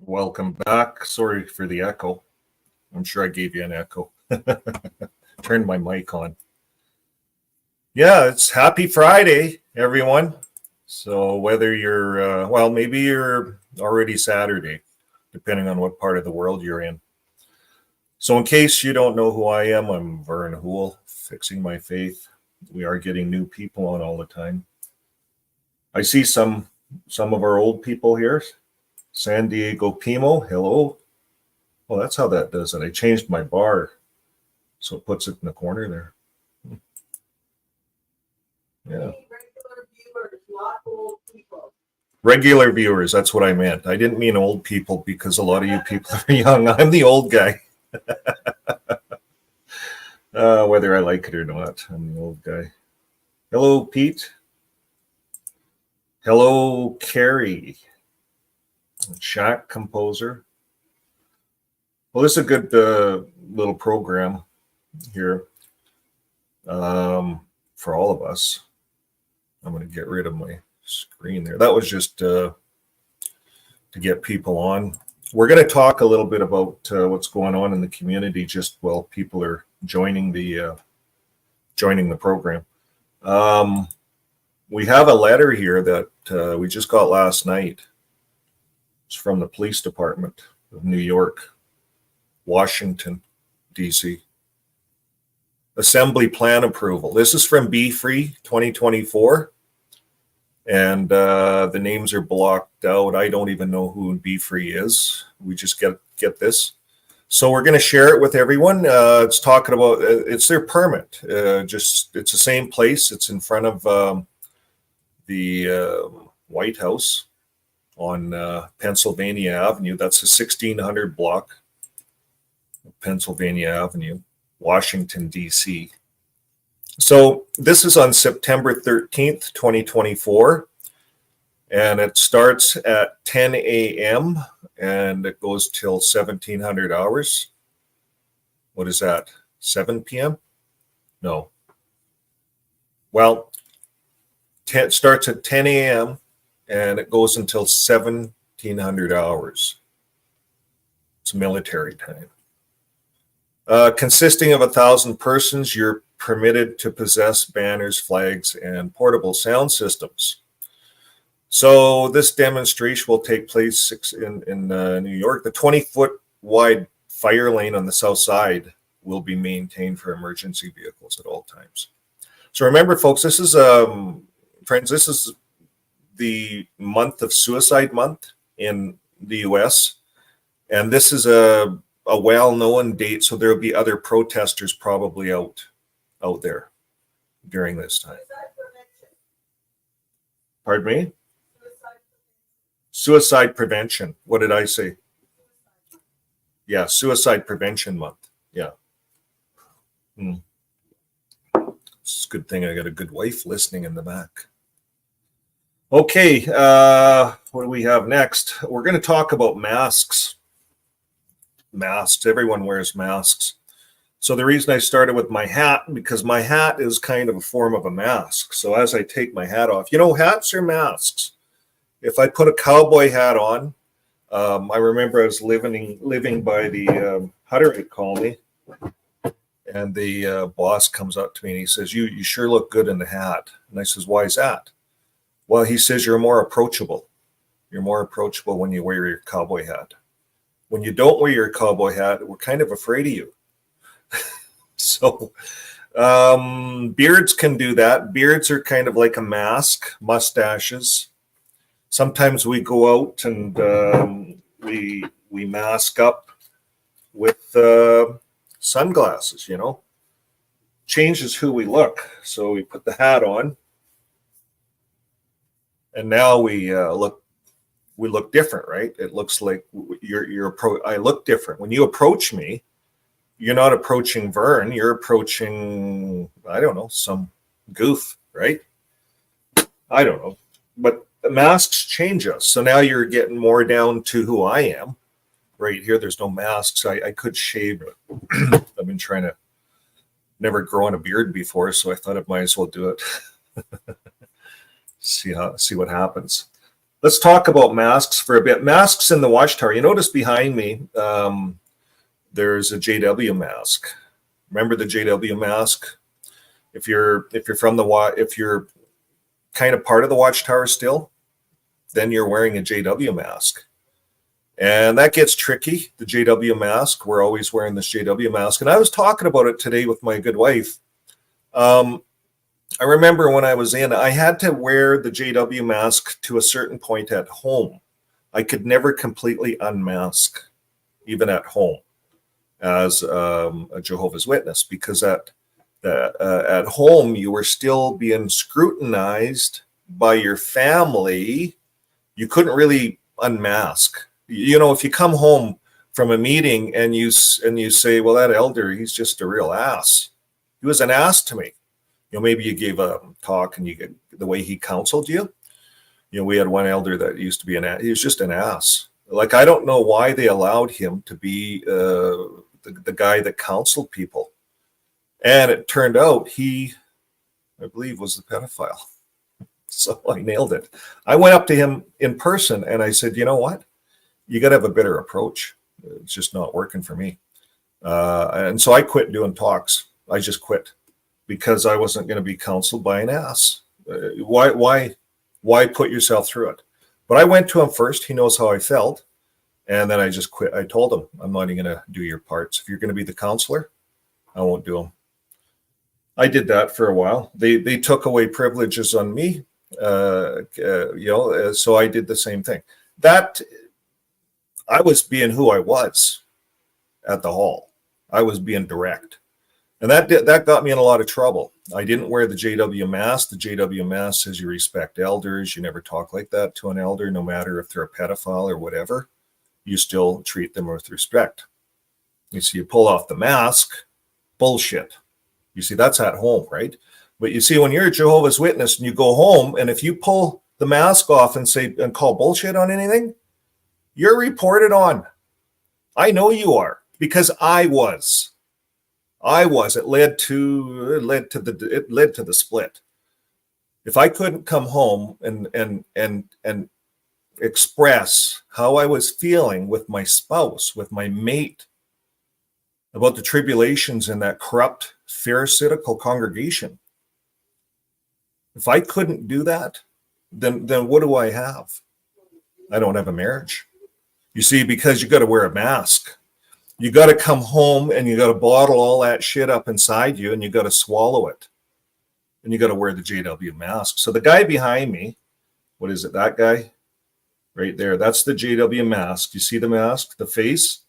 Welcome back. Sorry for the echo. I'm sure I gave you an echo. Turned my mic on. Yeah, it's happy Friday, everyone. So whether you're, maybe you're already Saturday, depending on what part of the world you're in. So in case you don't know who I am, I'm Vern Hool, Fixing My Faith. We are getting new people on all the time. I see some of our old people here. San Diego Pimo, hello. Well, that's how that does it. I changed my bar, so it puts it in the corner there. Yeah. Regular viewers, that's what I meant. I didn't mean old people because a lot of you people are young. I'm the old guy. Whether I like it or not, I'm the old guy. Hello, Pete. Hello, Carrie. Shack Composer. Well, this is a good little program here for all of us. I'm going to get rid of my screen there. That was just to get people on. We're going to talk a little bit about what's going on in the community just while people are joining the program. We have a letter here that we just got last night. It's from the police department of New York, Washington, D.C. Assembly plan approval. This is from Be Free 2024. And the names are blocked out. I don't even know who Be Free is. We just get this. So we're going to share it with everyone. It's talking about, it's their permit. It's the same place. It's in front of the White House on Pennsylvania Avenue. That's the 1600 block of Pennsylvania Avenue, Washington, D.C. So this is on September 13th, 2024, and it starts at 10 a.m. and it goes till 1700 hours. What is that? 7 p.m.? No. Well, it starts at 10 a.m. and it goes until 1700 hours. It's military time. Consisting of 1,000 persons, you're permitted to possess banners, flags, and portable sound systems. So this demonstration will take place in New York. The 20-foot wide fire lane on the south side will be maintained for emergency vehicles at all times. So remember, folks, this is friends, this is the month of Suicide Month in the U.S., and this is a well-known date, so there will be other protesters probably out there during this time. Pardon me? Suicide prevention. What did I say? Yeah, Suicide Prevention Month. Yeah. It's a good thing I got a good wife listening in the back. Okay, what do we have next? We're going to talk about masks. Masks. Everyone wears masks. So the reason I started with my hat, because my hat is kind of a form of a mask. So as I take my hat off, hats are masks. If I put a cowboy hat on, I remember I was living by the Hutterite colony, and the boss comes up to me and he says, you sure look good in the hat. And I says, why is that? Well, he says, you're more approachable. You're more approachable when you wear your cowboy hat. When you don't wear your cowboy hat, we're kind of afraid of you. So beards can do that. Beards are kind of like a mask, mustaches. Sometimes we go out and we mask up with sunglasses, changes who we look. So we put the hat on, and now we look different, right? It looks like I look different. When you approach me, you're not approaching Vern, you're approaching, I don't know, some goof, right? I don't know. But the masks change us. So now you're getting more down to who I am. Right here, there's no masks. I could shave it. I've been trying to never grown a beard before, so I thought I might as well do it. See what happens. Let's talk about masks for a bit. Masks in the Watchtower. You notice behind me, there's a JW mask. Remember the JW mask? If you're if you're kind of part of the Watchtower still, then you're wearing a JW mask. And that gets tricky, the JW mask. We're always wearing this JW mask. And I was talking about it today with my good wife. I remember when I was in, I had to wear the JW mask to a certain point at home. I could never completely unmask, even at home, as a Jehovah's Witness, because at home you were still being scrutinized by your family. You couldn't really unmask. You know, if you come home from a meeting and you say, well, that elder, he's just a real ass. He was an ass to me. You know, maybe you gave a talk and you get the way he counseled you. You know, we had one elder that used to be an ass. He was just an ass. Like, I don't know why they allowed him to be the guy that counseled people. And it turned out he, I believe, was the pedophile. So I nailed it. I went up to him in person and I said, you know what? You got to have a better approach. It's just not working for me. And so I quit doing talks. I just quit because I wasn't going to be counseled by an ass. Why put yourself through it? But I went to him first. He knows how I felt. And then I just quit. I told him, I'm not even going to do your parts. If you're going to be the counselor, I won't do them. I did that for a while. They took away privileges on me. So I did the same thing. That I was being who I was at the hall. I was being direct. And that got me in a lot of trouble. I didn't wear the JW mask. The JW mask says you respect elders. You never talk like that to an elder, no matter if they're a pedophile or whatever. You still treat them with respect. You see, you pull off the mask, bullshit. You see, that's at home, right? But you see, when you're a Jehovah's Witness and you go home, and if you pull the mask off and call bullshit on anything, you're reported on. I know you are, because I was. It led to the split. If I couldn't come home and express how I was feeling with my spouse, with my mate, about the tribulations in that corrupt, pharisaical congregation, if I couldn't do that, then what do I have? I don't have a marriage. You see, because you got to wear a mask. You got to come home and you got to bottle all that shit up inside you and you got to swallow it. And you got to wear the JW mask. So the guy behind me, what is it? That guy right there. That's the JW mask. You see the mask, the face?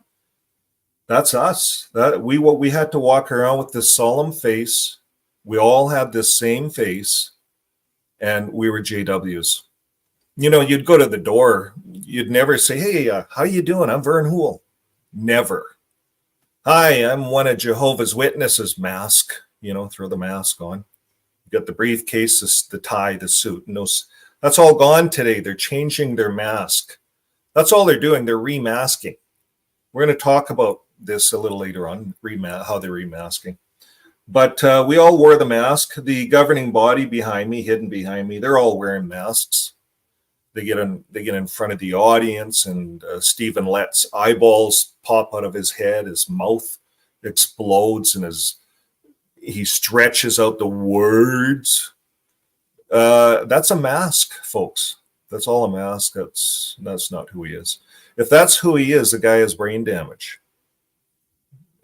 That's us. That we had to walk around with this solemn face. We all had this same face and we were JWs. You know, you'd go to the door. You'd never say, hey, how you doing? I'm Vern Hoole. Never. Hi, I'm one of Jehovah's Witnesses. Mask, you know, throw the mask on. You got the briefcase, the tie, the suit. No, that's all gone today. They're changing their mask. That's all they're doing. They're remasking. We're going to talk about this a little later on, how they're remasking. But we all wore the mask. The governing body behind me, hidden behind me, they're all wearing masks. They get in front of the audience, and Stephen Lett's eyeballs pop out of his head. His mouth explodes, and he stretches out the words. That's a mask, folks. That's all a mask. That's not who he is. If that's who he is, the guy has brain damage.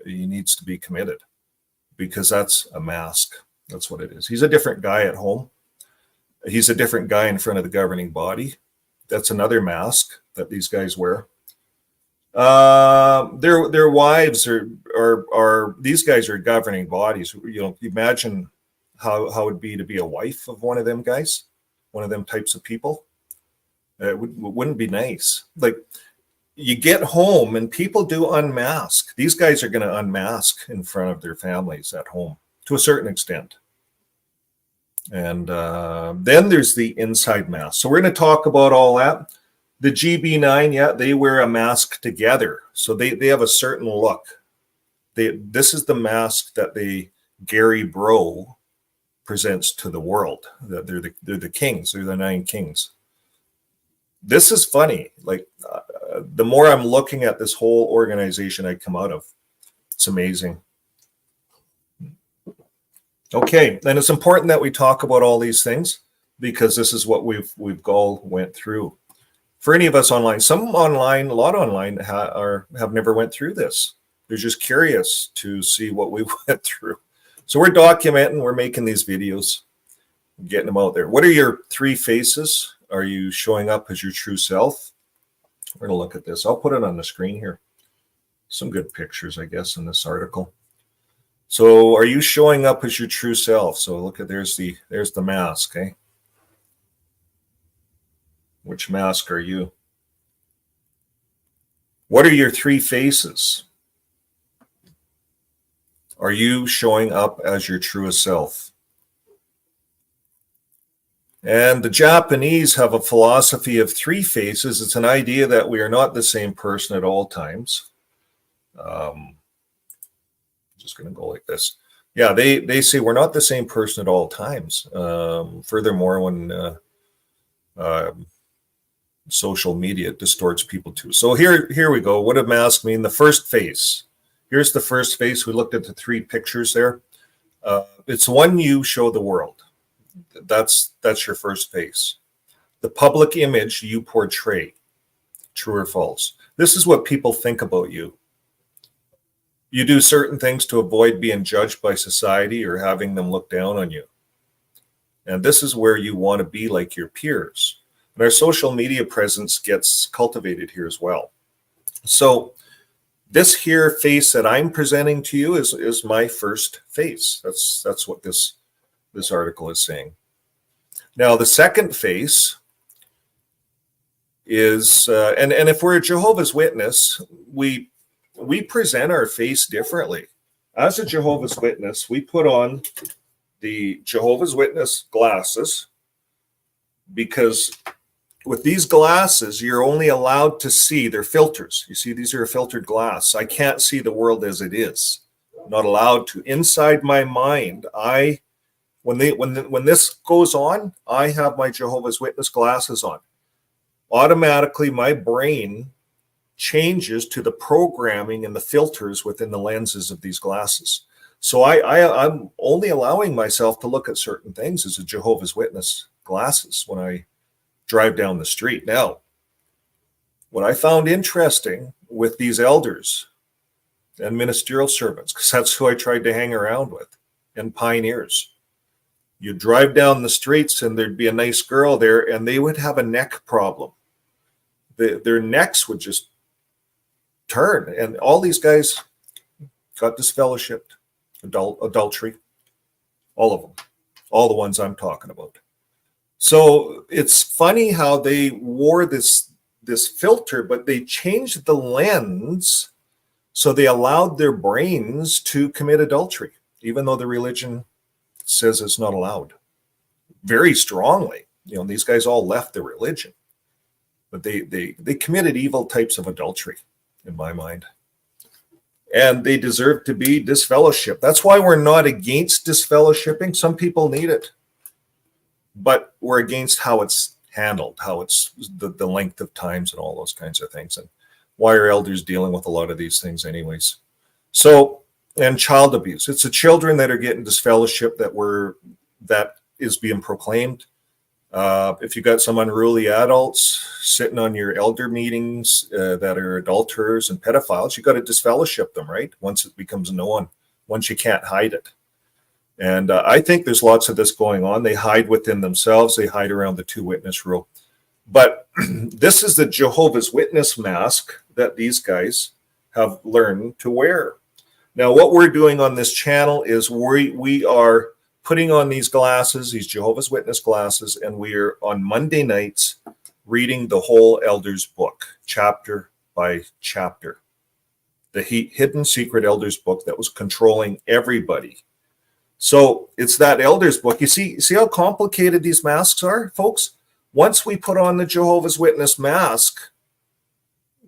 He needs to be committed, because that's a mask. That's what it is. He's a different guy at home. He's a different guy in front of the governing body. That's another mask that these guys wear. Their wives are these guys are governing bodies. You know, imagine how it would be to be a wife of one of them guys, one of them types of people. It wouldn't be nice. Like, you get home and people do unmask. These guys are going to unmask in front of their families at home to a certain extent. And then there's the inside mask. So we're going to talk about all that. The GB9, yeah, they wear a mask together. So they have a certain look. This is the mask that Gary Bro presents to the world. That they're the kings. They're the 9 kings. This is funny. Like the more I'm looking at this whole organization I come out of, it's amazing. Okay, and it's important that we talk about all these things because this is what we've all went through. For any of us online, some online, a lot online have never went through this. They're just curious to see what we went through. So we're documenting, we're making these videos, getting them out there. What are your 3 faces? Are you showing up as your true self? We're going to look at this. I'll put it on the screen here. Some good pictures, I guess, in this article. So are you showing up as your true self? So look at, there's the mask, eh? Which mask are you? What are your 3 faces? Are you showing up as your truest self? And the Japanese have a philosophy of 3 faces. It's an idea that we are not the same person at all times. Just going to go like this. Yeah, they say we're not the same person at all times. Furthermore, when social media distorts people too. So here we go. What does mask mean? The first face. Here's the first face. We looked at the 3 pictures there. It's one you show the world. That's your first face. The public image you portray. True or false? This is what people think about you. You do certain things to avoid being judged by society or having them look down on you. And this is where you want to be like your peers. And our social media presence gets cultivated here as well. So this here face that I'm presenting to you is my first face. That's what this article is saying. Now, the second face is, and if we're a Jehovah's Witness, we present our face differently. As a Jehovah's Witness, we put on the Jehovah's Witness glasses because with these glasses, you're only allowed to see, they're filters. You see, these are a filtered glass. I can't see the world as it is. I'm not allowed to. Inside my mind, when this goes on, I have my Jehovah's Witness glasses on. Automatically, my brain changes to the programming and the filters within the lenses of these glasses. So I'm only allowing myself to look at certain things as a Jehovah's Witness glasses when I drive down the street. Now, what I found interesting with these elders and ministerial servants, because that's who I tried to hang around with, and pioneers, you drive down the streets and there'd be a nice girl there and they would have a neck problem. Their necks would just turn, and all these guys got disfellowshipped, adultery, all of them, all the ones I'm talking about. So it's funny how they wore this filter, but they changed the lens so they allowed their brains to commit adultery, even though the religion says it's not allowed. Very strongly, these guys all left the religion, but they committed evil types of adultery, in my mind. And they deserve to be disfellowshipped. That's why we're not against disfellowshipping. Some people need it. But we're against how it's handled, how it's the length of times and all those kinds of things. And why are elders dealing with a lot of these things anyways? So, and child abuse. It's the children that are getting disfellowship that is being proclaimed. If you got some unruly adults sitting on your elder meetings that are adulterers and pedophiles, you got to disfellowship them, right? Once it becomes known, once you can't hide it. And I think there's lots of this going on. They hide within themselves. They hide around the 2-witness rule. But this is the Jehovah's Witness mask that these guys have learned to wear. Now, what we're doing on this channel is we are putting on these glasses, these Jehovah's Witness glasses, and we are on Monday nights reading the whole Elders book, chapter by chapter. The hidden secret Elders book that was controlling everybody. So it's that Elders book. You see how complicated these masks are, folks? Once we put on the Jehovah's Witness mask,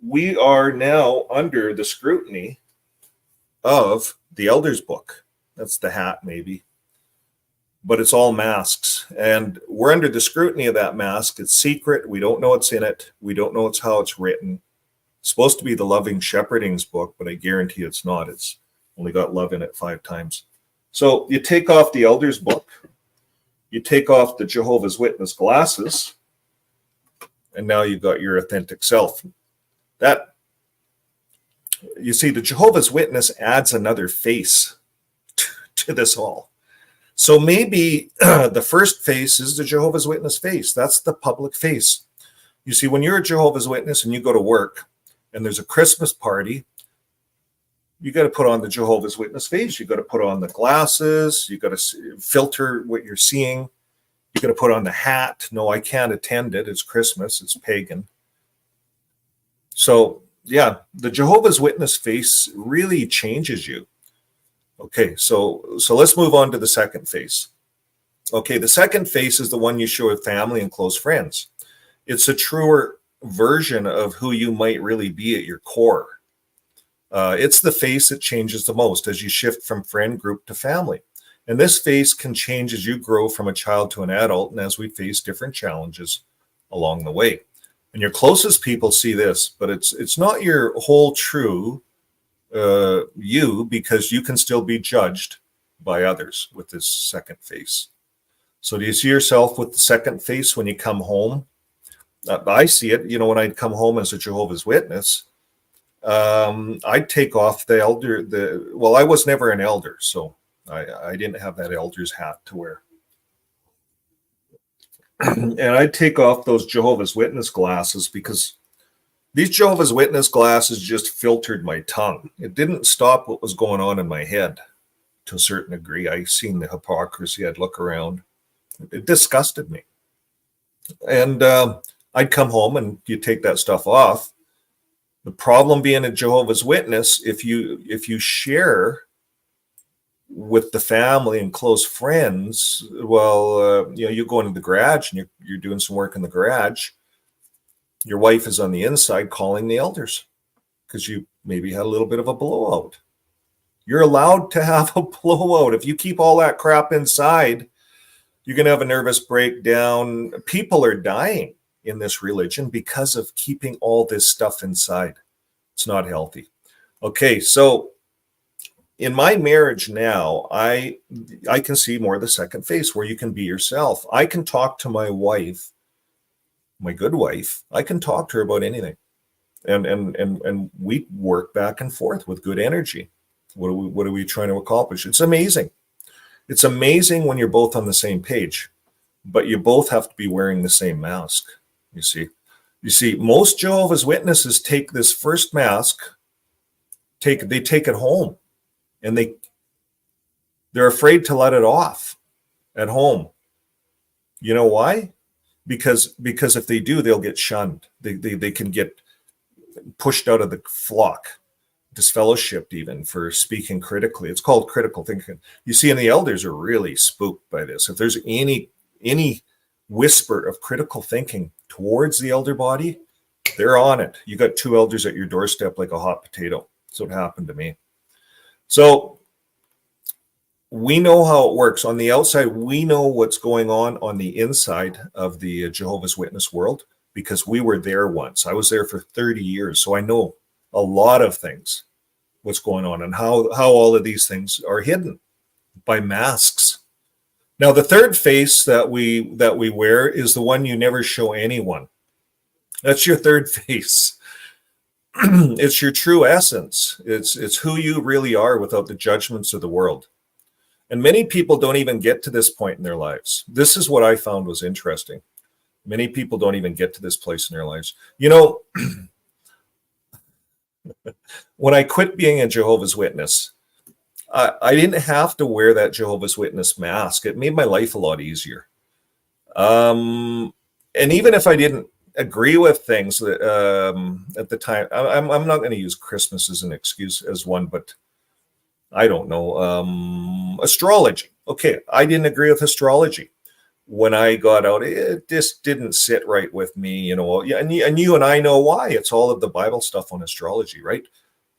we are now under the scrutiny of the Elders book. That's the hat, maybe. but it's all masks. And we're under the scrutiny of that mask. It's secret. We don't know what's in it. We don't know it's how it's written. It's supposed to be the Loving Shepherding's book, but I guarantee it's not. It's only got love in it 5 times. So you take off the Elder's book, you take off the Jehovah's Witness glasses, and now you've got your authentic self. That, you see, the Jehovah's Witness adds another face to this all. So maybe the first face is the Jehovah's Witness face. That's the public face. You see, when you're a Jehovah's Witness and you go to work and there's a Christmas party, you got to put on the Jehovah's Witness face. You got to put on the glasses. You got to filter what you're seeing. You got to put on the hat. No, I can't attend it. It's Christmas. It's pagan. So yeah, the Jehovah's Witness face really changes you. Okay, so let's move on to the second face. Okay, the second face is the one you show with family and close friends. It's a truer version of who you might really be at your core. It's the face that changes the most as you shift from friend group to family. And this face can change as you grow from a child to an adult and as we face different challenges along the way. And your closest people see this, but it's not your whole true you, because you can still be judged by others with this second face. So do you see yourself with the second face when you come home? I see it, you know, when I'd come home as a Jehovah's Witness, I'd take off the elder, well, I was never an elder, so I didn't have that elder's hat to wear. And I'd take off those Jehovah's Witness glasses because these Jehovah's Witness glasses just filtered my tongue. It didn't stop what was going on in my head to a certain degree. I seen the hypocrisy. I'd look around. It disgusted me. And I'd come home and you take that stuff off. The problem being a Jehovah's Witness, if you share with the family and close friends, well, you know, you go into the garage and you're doing some work in the garage. Your wife is on the inside calling the elders because you maybe had a little bit of a blowout. You're allowed to have a blowout. If you keep all that crap inside, you're going to have a nervous breakdown. People are dying in this religion because of keeping all this stuff inside. It's not healthy. Okay, so in my marriage now, I can see more of the second face where you can be yourself. I can talk to my wife, my good wife. I can talk to her about anything, and we work back and forth with good energy. What are we trying to accomplish? It's amazing. It's amazing when you're both on the same page, but you both have to be wearing the same mask. You see, most Jehovah's Witnesses take this first mask, they take it home. And they're afraid to let it off at home. You know why? Because if they do, they'll get shunned. They can get pushed out of the flock, disfellowshipped even for speaking critically. It's called critical thinking. You see, and the elders are really spooked by this. If there's any whisper of critical thinking towards the elder body, they're on it. You got 2 elders at your doorstep like a hot potato. That's what happened to me. So we know how it works. On the outside, we know what's going on the inside of the Jehovah's Witness world because we were there once. I was there for 30 years, so I know a lot of things, what's going on and how all of these things are hidden by masks. Now, the third face that we wear is the one you never show anyone. That's your third face. It's your true essence. It's who you really are without the judgments of the world. And many people don't even get to this point in their lives. This is what I found was interesting. Many people don't even get to this place in their lives. You know, when I quit being a Jehovah's Witness, I didn't have to wear that Jehovah's Witness mask. It made my life a lot easier. And even if I didn't agree with things that, at the time, I'm not going to use Christmas as an excuse as one, but I don't know, astrology. Okay, I didn't agree with astrology. When I got out, it just didn't sit right with me, you know. Yeah, and you and I know why. It's all of the Bible stuff on astrology, right?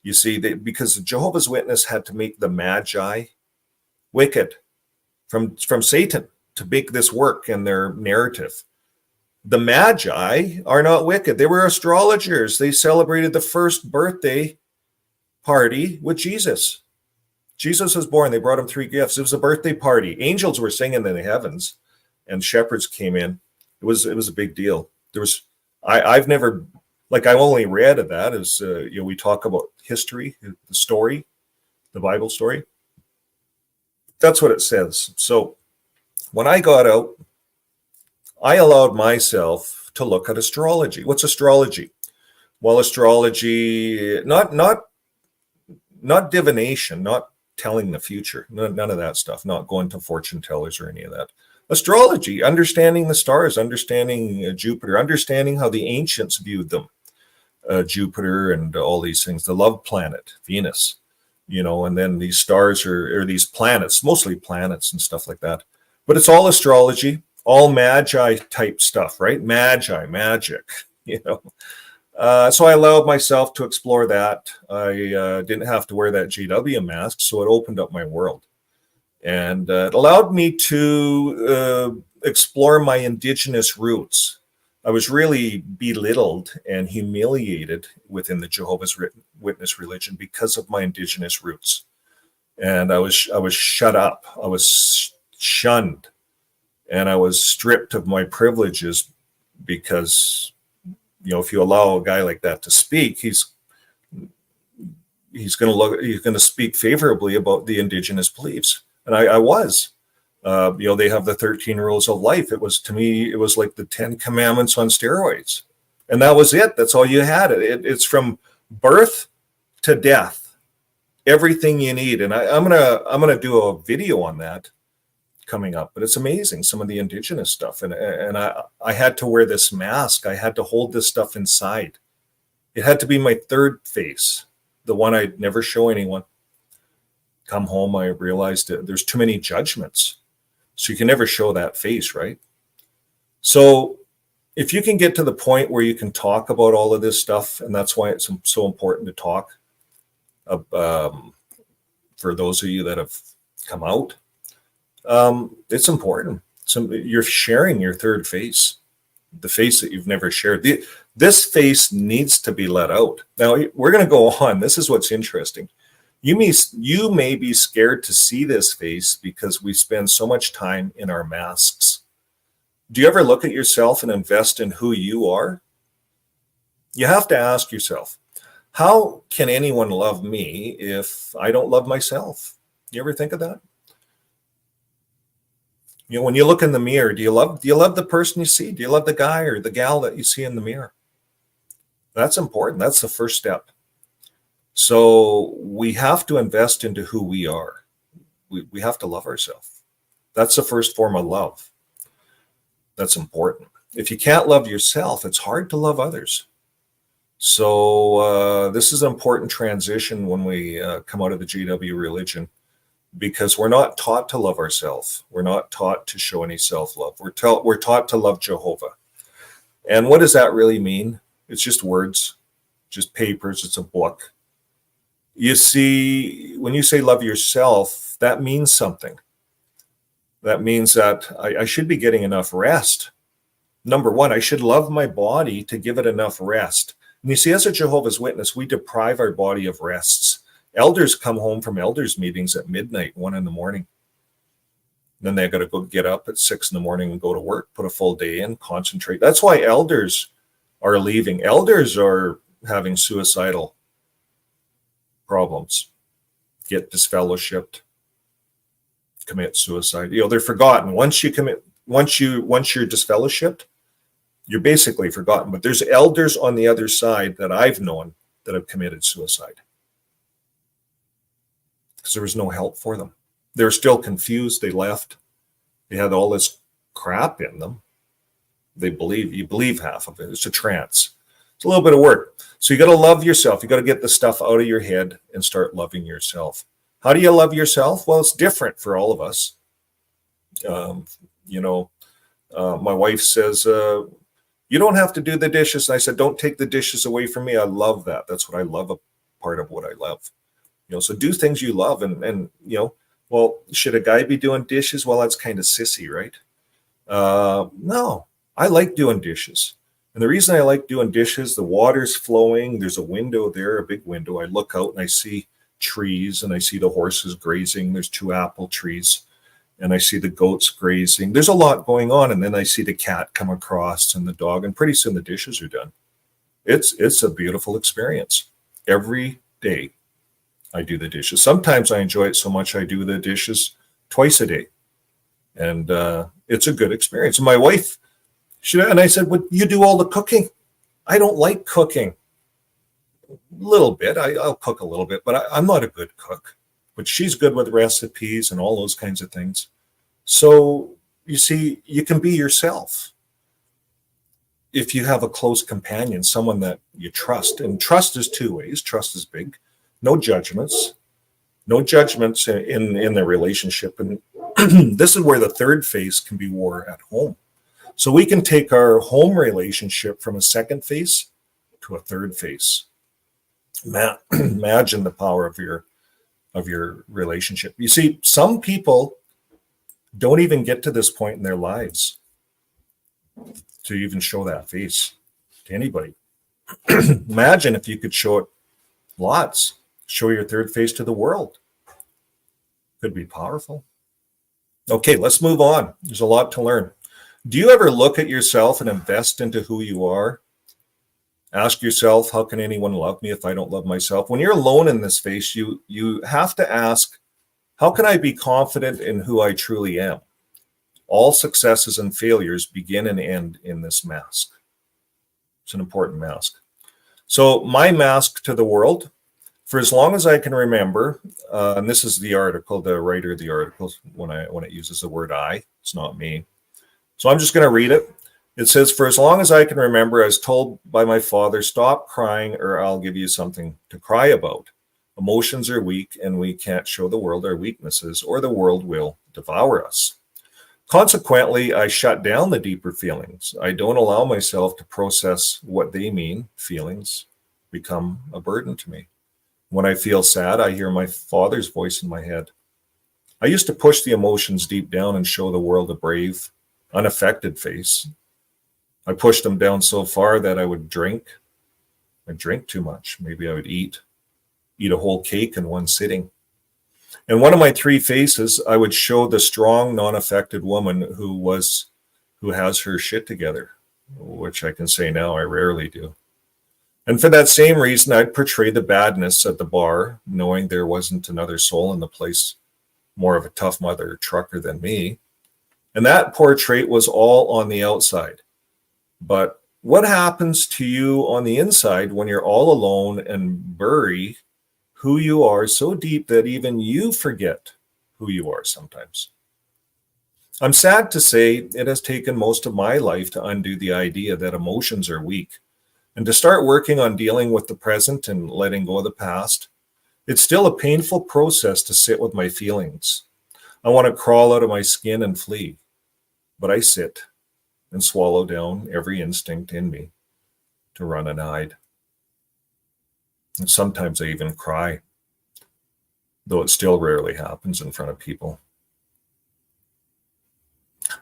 You see, because the Jehovah's Witness had to make the Magi wicked. from Satan to make this work in their narrative. The Magi are not wicked. They were astrologers. They celebrated the first birthday party with Jesus. Jesus was born. They brought him 3 gifts. It was a birthday party. Angels were singing in the heavens, and shepherds came in. It was a big deal. There was I've never, like, I only read of that as we talk about history, the story, the Bible story. That's what it says. So when I got out, I allowed myself to look at astrology. What's astrology? Well, astrology, not divination, not telling the future, none of that stuff, not going to fortune tellers or any of that. Astrology, understanding the stars, understanding Jupiter, understanding how the ancients viewed them, Jupiter and all these things, the love planet, Venus, and then these stars or these planets, mostly planets and stuff like that. But it's all astrology, all magi type stuff, right? Magi, magic, So I allowed myself to explore that. I didn't have to wear that GW mask, so it opened up my world. And it allowed me to explore my indigenous roots. I was really belittled and humiliated within the Jehovah's Witness religion because of my indigenous roots. And I was shut up. I was shunned. And I was stripped of my privileges because, if you allow a guy like that to speak, he's going to speak favorably about the indigenous beliefs. And I was, they have the 13 rules of life. To me, it was like the 10 commandments on steroids. And that was it. That's all you had. It's from birth to death, everything you need. And I'm going to do a video on that coming up, but it's amazing, some of the indigenous stuff. And I had to wear this mask. I had to hold this stuff inside. It had to be my third face, the one I'd never show anyone. Come home, I realized that there's too many judgments. So you can never show that face, right? So if you can get to the point where you can talk about all of this stuff, and that's why it's so important to talk, for those of you that have come out, it's important. So you're sharing your third face, the face that you've never shared. This face needs to be let out. Now, we're going to go on. This is what's interesting. You may be scared to see this face because we spend so much time in our masks. Do you ever look at yourself and invest in who you are? You have to ask yourself, how can anyone love me if I don't love myself? You ever think of that? When you look in the mirror, do you love the person you see? Do you love the guy or the gal that you see in the mirror? That's important. That's the first step. So we have to invest into who we are. We have to love ourselves. That's the first form of love. That's important. If you can't love yourself, it's hard to love others. So this is an important transition when we come out of the GW religion, because we're not taught to love ourselves. We're not taught to show any self-love. We're taught to love Jehovah. And what does that really mean? It's just words, just papers. It's a book. You see, when you say love yourself, that means something. That means that I should be getting enough rest. Number one, I should love my body to give it enough rest. And you see, as a Jehovah's Witness, we deprive our body of rests. Elders come home from elders meetings at midnight, 1 a.m. Then they got to go get up at 6 a.m. and go to work, put a full day in, concentrate. That's why elders are leaving. Elders are having suicidal problems, get disfellowshipped, commit suicide. They're forgotten. Once you're disfellowshipped, you're basically forgotten. But there's elders on the other side that I've known that have committed suicide because there was no help for them. They're still confused. They left. They had all this crap in them. You believe half of it. It's a trance. It's a little bit of work. So you got to love yourself. You got to get the stuff out of your head and start loving yourself. How do you love yourself? Well, it's different for all of us. My wife says, you don't have to do the dishes. And I said, don't take the dishes away from me. I love that. That's what I love, a part of what I love. So do things you love, and Well, should a guy be doing dishes? Well, that's kind of sissy, right? No, I like doing dishes. And the reason I like doing dishes, the water's flowing. There's a window there, a big window. I look out and I see trees and I see the horses grazing. There's 2 apple trees and I see the goats grazing. There's a lot going on. And then I see the cat come across and the dog, and pretty soon the dishes are done. It's a beautiful experience. Every day I do the dishes. Sometimes I enjoy it so much I do the dishes twice a day. And it's a good experience. And my wife, and I said, well, you do all the cooking. I don't like cooking. A little bit. I'll cook a little bit, but I'm not a good cook. But she's good with recipes and all those kinds of things. So you see, you can be yourself if you have a close companion, someone that you trust. And trust is 2 ways. Trust is big. No judgments. No judgments in the relationship. And this is where the third phase can be war at home. So we can take our home relationship from a second phase to a third phase. Imagine the power of your relationship. You see, some people don't even get to this point in their lives to even show that face to anybody. Imagine if you could show it lots, show your third face to the world. Could be powerful. Okay, let's move on. There's a lot to learn. Do you ever look at yourself and invest into who you are? Ask yourself, how can anyone love me if I don't love myself? When you're alone in this phase, you have to ask, how can I be confident in who I truly am? All successes and failures begin and end in this mask. It's an important mask. So my mask to the world, for as long as I can remember, and this is the article, the writer of the article, when it uses the word I, it's not me. So I'm just going to read it. It says, for as long as I can remember, I was told by my father, stop crying or I'll give you something to cry about. Emotions are weak and we can't show the world our weaknesses or the world will devour us. Consequently, I shut down the deeper feelings. I don't allow myself to process what they mean. Feelings become a burden to me. When I feel sad, I hear my father's voice in my head. I used to push the emotions deep down and show the world a brave, unaffected face. I pushed them down so far that I would drink. I'd drink too much. Maybe I would eat a whole cake in one sitting. In one of my 3 faces, I would show the strong, non-affected woman who has her shit together, which I can say now I rarely do. And for that same reason, I'd portray the badness at the bar, knowing there wasn't another soul in the place, more of a tough mother trucker than me. And that portrait was all on the outside. But what happens to you on the inside when you're all alone and bury who you are so deep that even you forget who you are sometimes? I'm sad to say it has taken most of my life to undo the idea that emotions are weak and to start working on dealing with the present and letting go of the past. It's still a painful process to sit with my feelings. I want to crawl out of my skin and flee, but I sit and swallow down every instinct in me to run and hide. And sometimes I even cry, though it still rarely happens in front of people.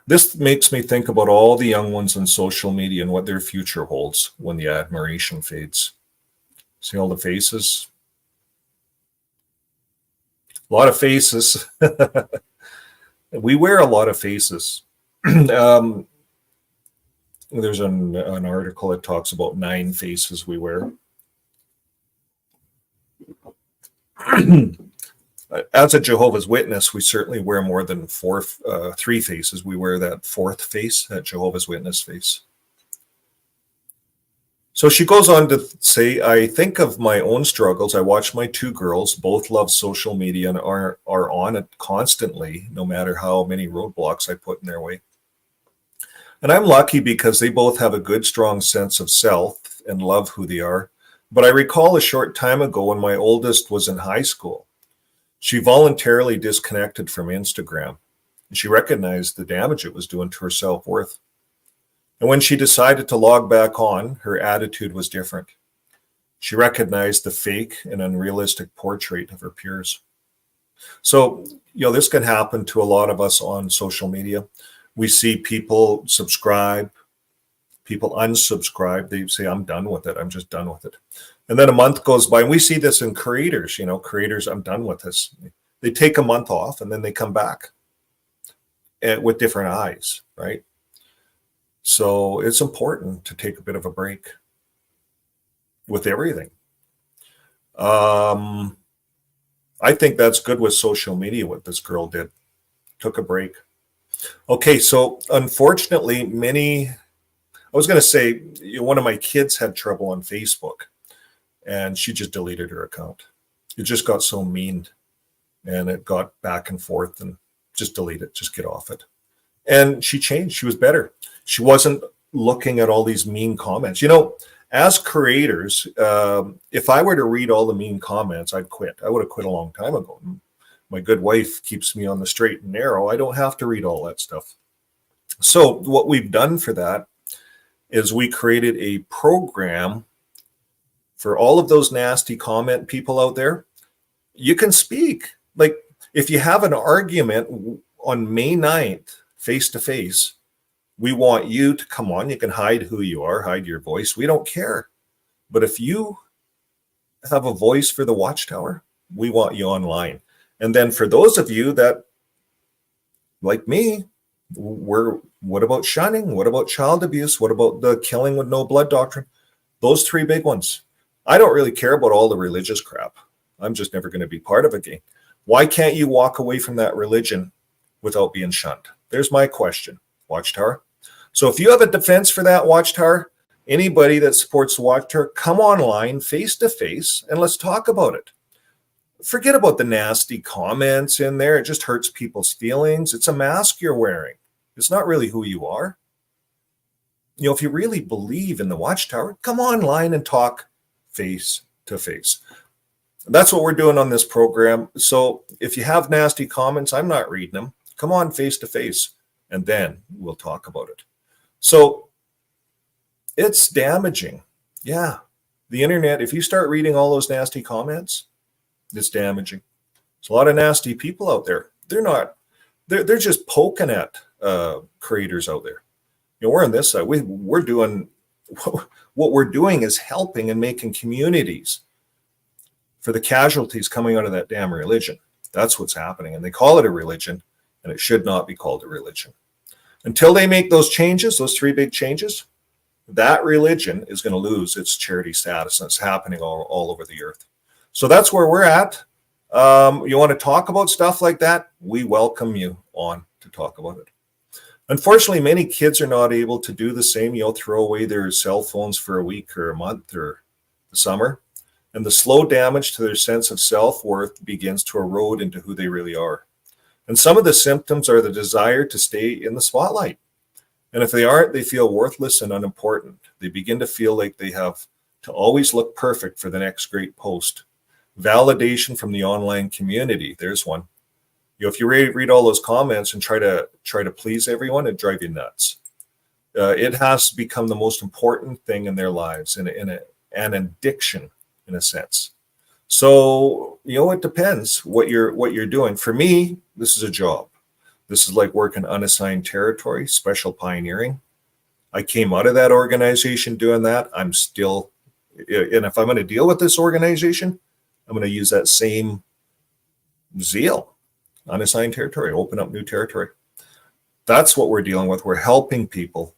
This makes me think about all the young ones on social media and what their future holds when the admiration fades. See all the faces? A lot of faces. We wear a lot of faces. There's an article that talks about 9 faces we wear. As a Jehovah's Witness, we certainly wear more than 3 faces. We wear that 4th face, that Jehovah's Witness face. So she goes on to say, I think of my own struggles. I watch my 2 girls, both love social media and are on it constantly, no matter how many roadblocks I put in their way. And I'm lucky because they both have a good, strong sense of self and love who they are. But I recall a short time ago when my oldest was in high school, she voluntarily disconnected from Instagram, and she recognized the damage it was doing to her self-worth. And when she decided to log back on, her attitude was different. She recognized the fake and unrealistic portrait of her peers. So, this can happen to a lot of us on social media. We see people subscribe, people unsubscribe. They say, I'm done with it. I'm just done with it. And then a month goes by, and we see this in creators, creators, I'm done with this. They take a month off and then they come back with different eyes, right? So it's important to take a bit of a break with everything. I think that's good with social media, what this girl did. Took a break. Okay, so unfortunately, I was going to say, one of my kids had trouble on Facebook, and she just deleted her account. It just got so mean, and it got back and forth, and just delete it, just get off it. And she changed. She was better. She wasn't looking at all these mean comments. As creators, if I were to read all the mean comments, I'd quit. I would have quit a long time ago. My good wife keeps me on the straight and narrow. I don't have to read all that stuff. So what we've done for that is we created a program for all of those nasty comment people out there. You can speak. Like, if you have an argument on May 9th, face to face, we want you to come on. You can hide who you are, hide your voice. We don't care. But if you have a voice for the Watchtower, we want you online. And then for those of you that, like me, what about shunning? What about child abuse? What about the killing with no blood doctrine? Those three big ones. I don't really care about all the religious crap. I'm just never going to be part of it again. Why can't you walk away from that religion without being shunned? There's my question, Watchtower. So if you have a defense for that, Watchtower, anybody that supports the Watchtower, come online face to face and let's talk about it. Forget about the nasty comments in there. It just hurts people's feelings. It's a mask you're wearing. It's not really who you are. If you really believe in the Watchtower, come online and talk face to face. That's what we're doing on this program. So if you have nasty comments, I'm not reading them. Come on face to face, and then we'll talk about it. So it's damaging. Yeah. The internet, if you start reading all those nasty comments, it's damaging. There's a lot of nasty people out there. They're just poking at creators out there. We're on this side. We're doing, what we're doing is helping and making communities for the casualties coming out of that damn religion. That's what's happening. And they call it a religion, and it should not be called a religion. Until they make those changes, those three big changes, that religion is going to lose its charity status, and it's happening all over the earth. So that's where we're at. You want to talk about stuff like that? We welcome you on to talk about it. Unfortunately, many kids are not able to do the same. Throw away their cell phones for a week or a month or the summer, and the slow damage to their sense of self-worth begins to erode into who they really are. And some of the symptoms are the desire to stay in the spotlight. And if they aren't, they feel worthless and unimportant. They begin to feel like they have to always look perfect for the next great post. Validation from the online community. There's one. If you read all those comments and try to please everyone, it drives you nuts. It has become the most important thing in their lives, in an addiction in a sense. So it depends what you're doing. For me, this is a job. This is like working unassigned territory, special pioneering. I came out of that organization doing that. I'm still, and if I'm going to deal with this organization, I'm going to use that same zeal. Unassigned territory, open up new territory. That's what we're dealing with. We're helping people.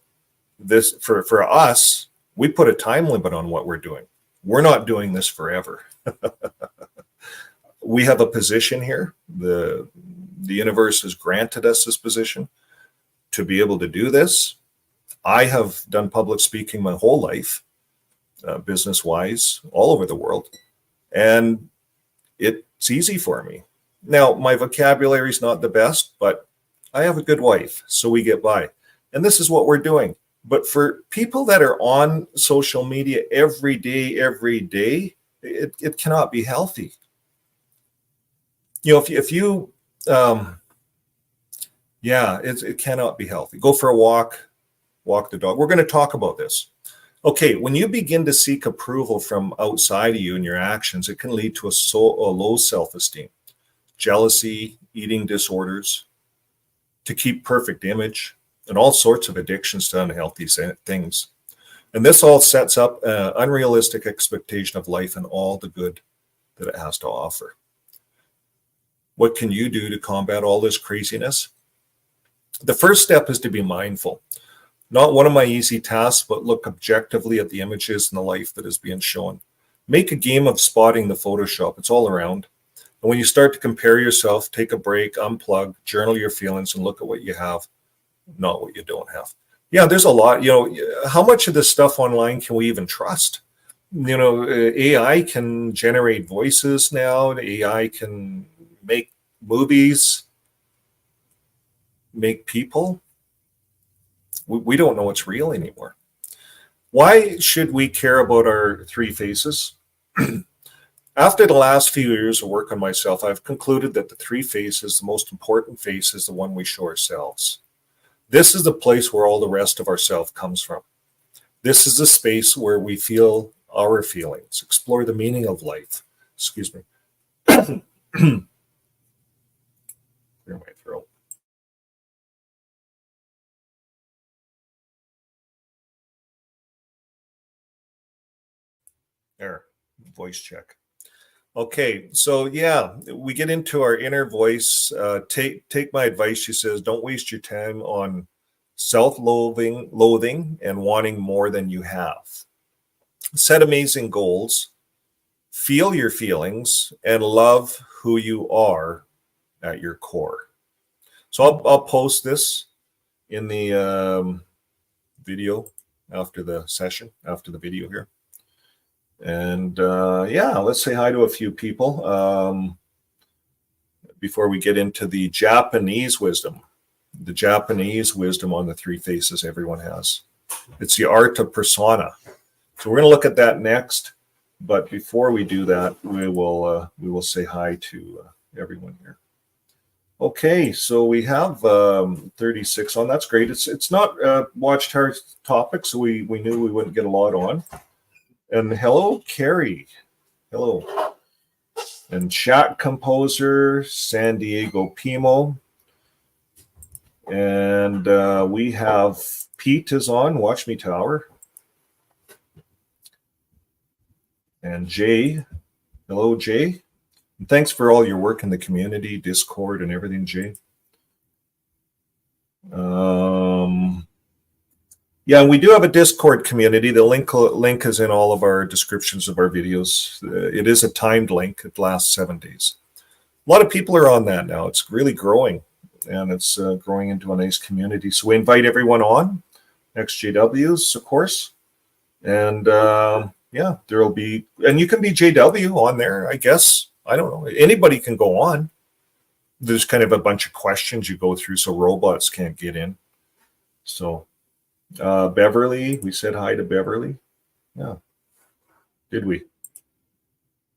This for us, we put a time limit on what we're doing. We're not doing this forever. We have a position here. The universe has granted us this position to be able to do this. I have done public speaking my whole life, business-wise, all over the world, and it's easy for me. Now, my vocabulary is not the best, but I have a good wife, so we get by. And this is what we're doing. But for people that are on social media every day, it cannot be healthy. If you, it cannot be healthy. Go for a walk the dog. We're going to talk about this. Okay, when you begin to seek approval from outside of you in your actions, it can lead to a low self-esteem. jealousy, eating disorders, to keep perfect image, and all sorts of addictions to unhealthy things. And this all sets up an unrealistic expectation of life and all the good that it has to offer. What can you do to combat all this craziness? The first step is to be mindful. Not one of my easy tasks, but look objectively at the images and the life that is being shown. Make a game of spotting the Photoshop. It's all around. And when you start to compare yourself, take a break, unplug, journal your feelings, and look at what you have, not what you don't have. Yeah, there's a lot. How much of this stuff online can we even trust? AI can generate voices now. AI can make movies, make people. We don't know what's real anymore. Why should we care about our three faces? After the last few years of work on myself, I've concluded that the three faces, the most important face, is the one we show ourselves. This is the place where all the rest of ourself comes from. This is the space where we feel our feelings, explore the meaning of life. Excuse me. Clear my throat. There, voice check. Okay, so yeah, we get into our inner voice. Take my advice, she says, don't waste your time on loathing, and wanting more than you have. Set amazing goals, feel your feelings, and love who you are at your core. So I'll post this in the video after the session, after the video here. And yeah, let's say hi to a few people before we get into the Japanese wisdom. The Japanese wisdom on the three faces everyone has. It's the art of persona. So we're going to look at that next. But before we do that, we will say hi to everyone here. Okay, so we have 36 on. That's great. It's not Watchtower topic, so we knew we wouldn't get a lot on. And hello, Carrie. Hello. And chat composer, San Diego Pimo. And we have Pete is on, Watch Me Tower. And Jay. Hello, Jay. And thanks for all your work in the community, Discord, and everything, Jay. Yeah, we do have a Discord community. The link is in all of our descriptions of our videos. It is a timed link. It lasts 7 days. A lot of people are on that now. It's really growing, and it's growing into a nice community. So we invite everyone on, ex-JWs, of course. And yeah, there will be, and you can be JW on there, I guess. I don't know. Anybody can go on. There's kind of a bunch of questions you go through, so robots can't get in. So Beverly, we said hi to Beverly. Yeah. Did we?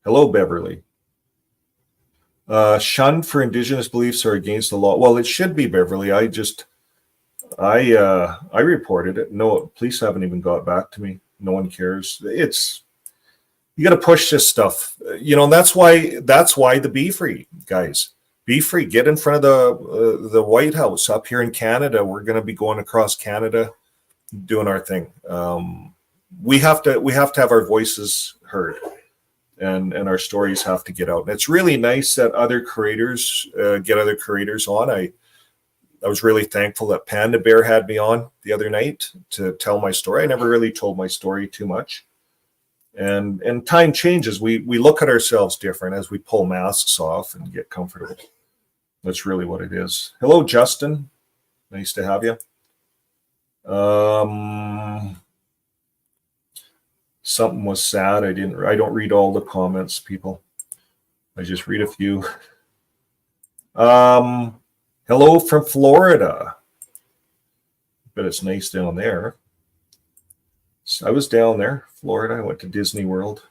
Hello, Beverly. Shunned for Indigenous beliefs are against the law. Well, it should be, Beverly. I reported it. No, police haven't even got back to me. No one cares. You got to push this stuff. That's why the Be Free, guys. Be free. Get in front of the White House up here in Canada. We're going to be going across Canada, doing our thing. We have to have our voices heard, and our stories have to get out. And it's really nice that other creators get other creators on. I was really thankful that Panda Bear had me on the other night to tell my story. I never really told my story too much. And time changes. We look at ourselves different as we pull masks off and get comfortable. That's really what it is. Hello, Justin. Nice to have you. Something was sad. I don't read all the comments, people. I just read a few. Hello from Florida. But it's nice down there. So I was down there, Florida. I went to Disney World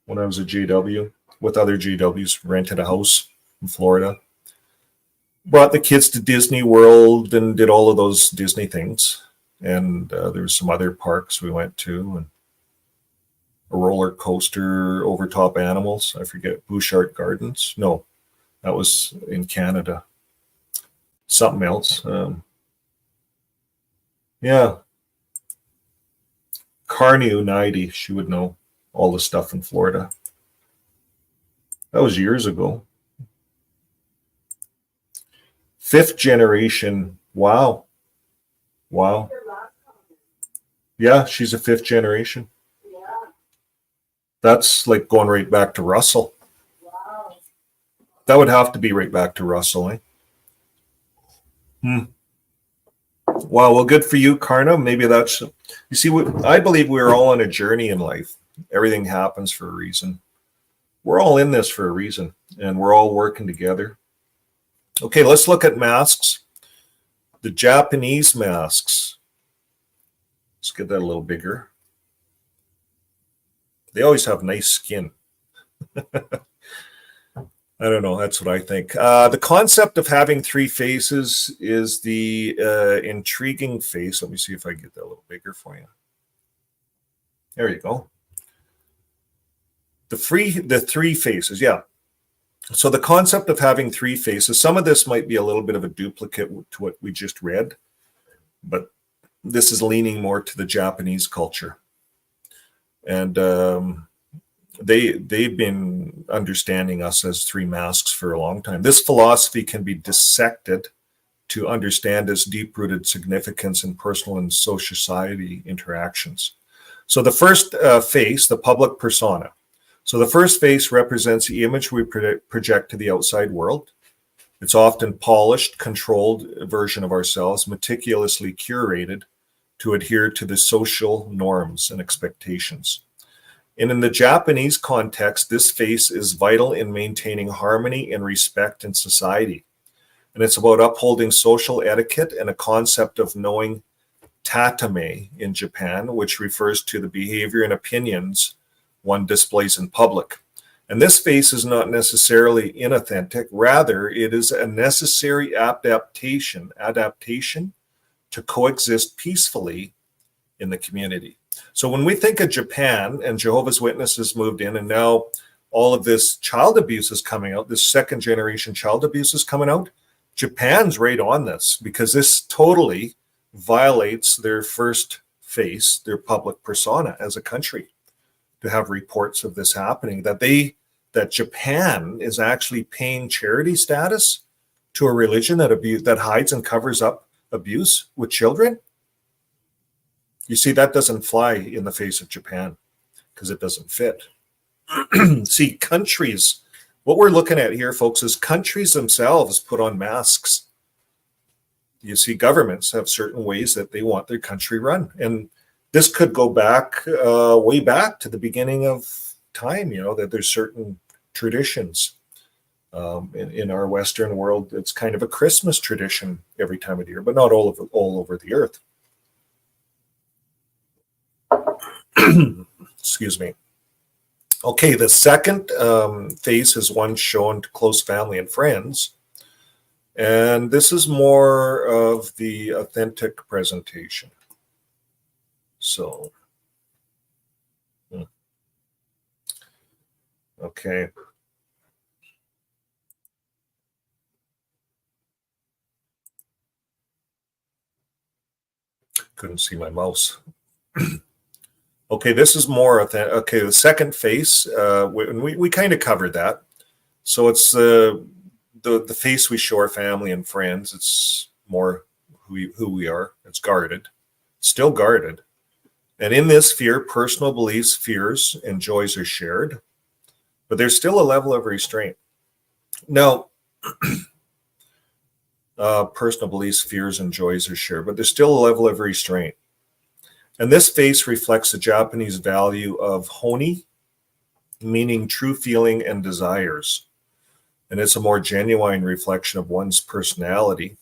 when I was a JW with other JWs, rented a house in Florida. Brought the kids to Disney World and did all of those Disney things. And there was some other parks we went to, and a roller coaster over top animals. I forget, Bouchard Gardens. No, That was in Canada. Something else. Yeah. Carney United, she would know all the stuff in Florida. That was years ago. 5th generation. Wow. Wow. Yeah, she's a 5th generation. That's like going right back to Russell. That would have to be right back to Russell, eh? Wow, well, good for you, Karna. Maybe that's, you see, I believe we're all on a journey in life. Everything happens for a reason. We're all in this for a reason, and we're all working together. Okay, let's look at masks. The Japanese masks. Let's get that a little bigger. They always have nice skin. I don't know. That's what I think. The concept of having 3 faces is the intriguing face. Let me see if I get that a little bigger for you. There you go. The 3 faces, yeah. So the concept of having 3 faces, some of this might be a little bit of a duplicate to what we just read, but this is leaning more to the Japanese culture. And they've been understanding us as 3 masks for a long time. This philosophy can be dissected to understand its deep-rooted significance in personal and society interactions. So the first face, the public persona. So the first face represents the image we project to the outside world. It's often polished, controlled version of ourselves, meticulously curated to adhere to the social norms and expectations. And in the Japanese context, this face is vital in maintaining harmony and respect in society. And it's about upholding social etiquette and a concept of knowing tatame in Japan, which refers to the behavior and opinions one displays in public. And this face is not necessarily inauthentic. Rather, it is a necessary adaptation to coexist peacefully in the community. So when we think of Japan and Jehovah's Witnesses moved in, and now all of this child abuse is coming out, this 2nd generation child abuse is coming out, Japan's right on this, because this totally violates their first face, their public persona as a country, to have reports of this happening, that Japan is actually paying charity status to a religion that hides and covers up abuse with children. You see, that doesn't fly in the face of Japan because it doesn't fit. See, countries, what we're looking at here, folks, is countries themselves put on masks. You see, governments have certain ways that they want their country run. And this could go back, way back to the beginning of time, that there's certain traditions. In our Western world, it's kind of a Christmas tradition every time of the year, but not all over the earth. Excuse me. Okay, the second face is one shown to close family and friends. And this is more of the authentic presentation. So, okay. Couldn't see my mouse. Okay, this is more authentic. Okay, the second face, we kind of covered that. So it's the face we show our family and friends. It's more who we are. It's guarded, still guarded. And in this sphere, personal beliefs, fears, and joys are shared, but there's still a level of restraint. Now, personal beliefs, fears, and joys are shared, but there's still a level of restraint. And this face reflects the Japanese value of honi, meaning true feeling and desires. And it's a more genuine reflection of one's personality,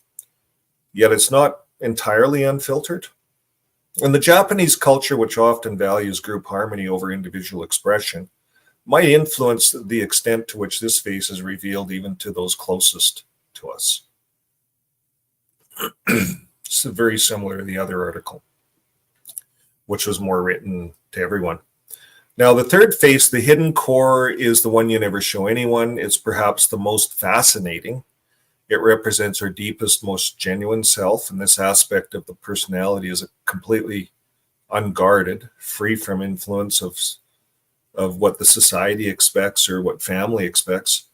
yet it's not entirely unfiltered. And the Japanese culture, which often values group harmony over individual expression, might influence the extent to which this face is revealed even to those closest to us. It's very similar to the other article, which was more written to everyone. Now, the third face, the hidden core, is the one you never show anyone. It's perhaps the most fascinating. It represents our deepest, most genuine self, and this aspect of the personality is completely unguarded, free from influence of what the society expects or what family expects.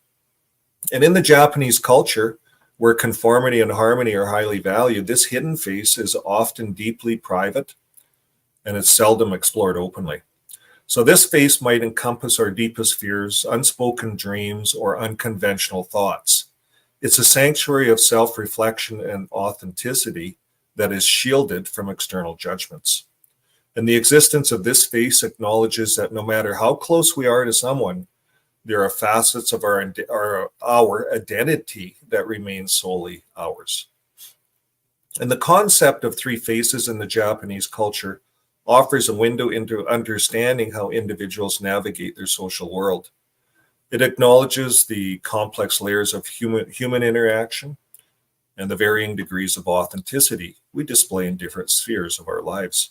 And in the Japanese culture, where conformity and harmony are highly valued, this hidden face is often deeply private and it's seldom explored openly. So this face might encompass our deepest fears, unspoken dreams, or unconventional thoughts. It's a sanctuary of self-reflection and authenticity that is shielded from external judgments. And the existence of this face acknowledges that no matter how close we are to someone, there are facets of our identity that remain solely ours. And the concept of three faces in the Japanese culture offers a window into understanding how individuals navigate their social world. It acknowledges the complex layers of human interaction and the varying degrees of authenticity we display in different spheres of our lives.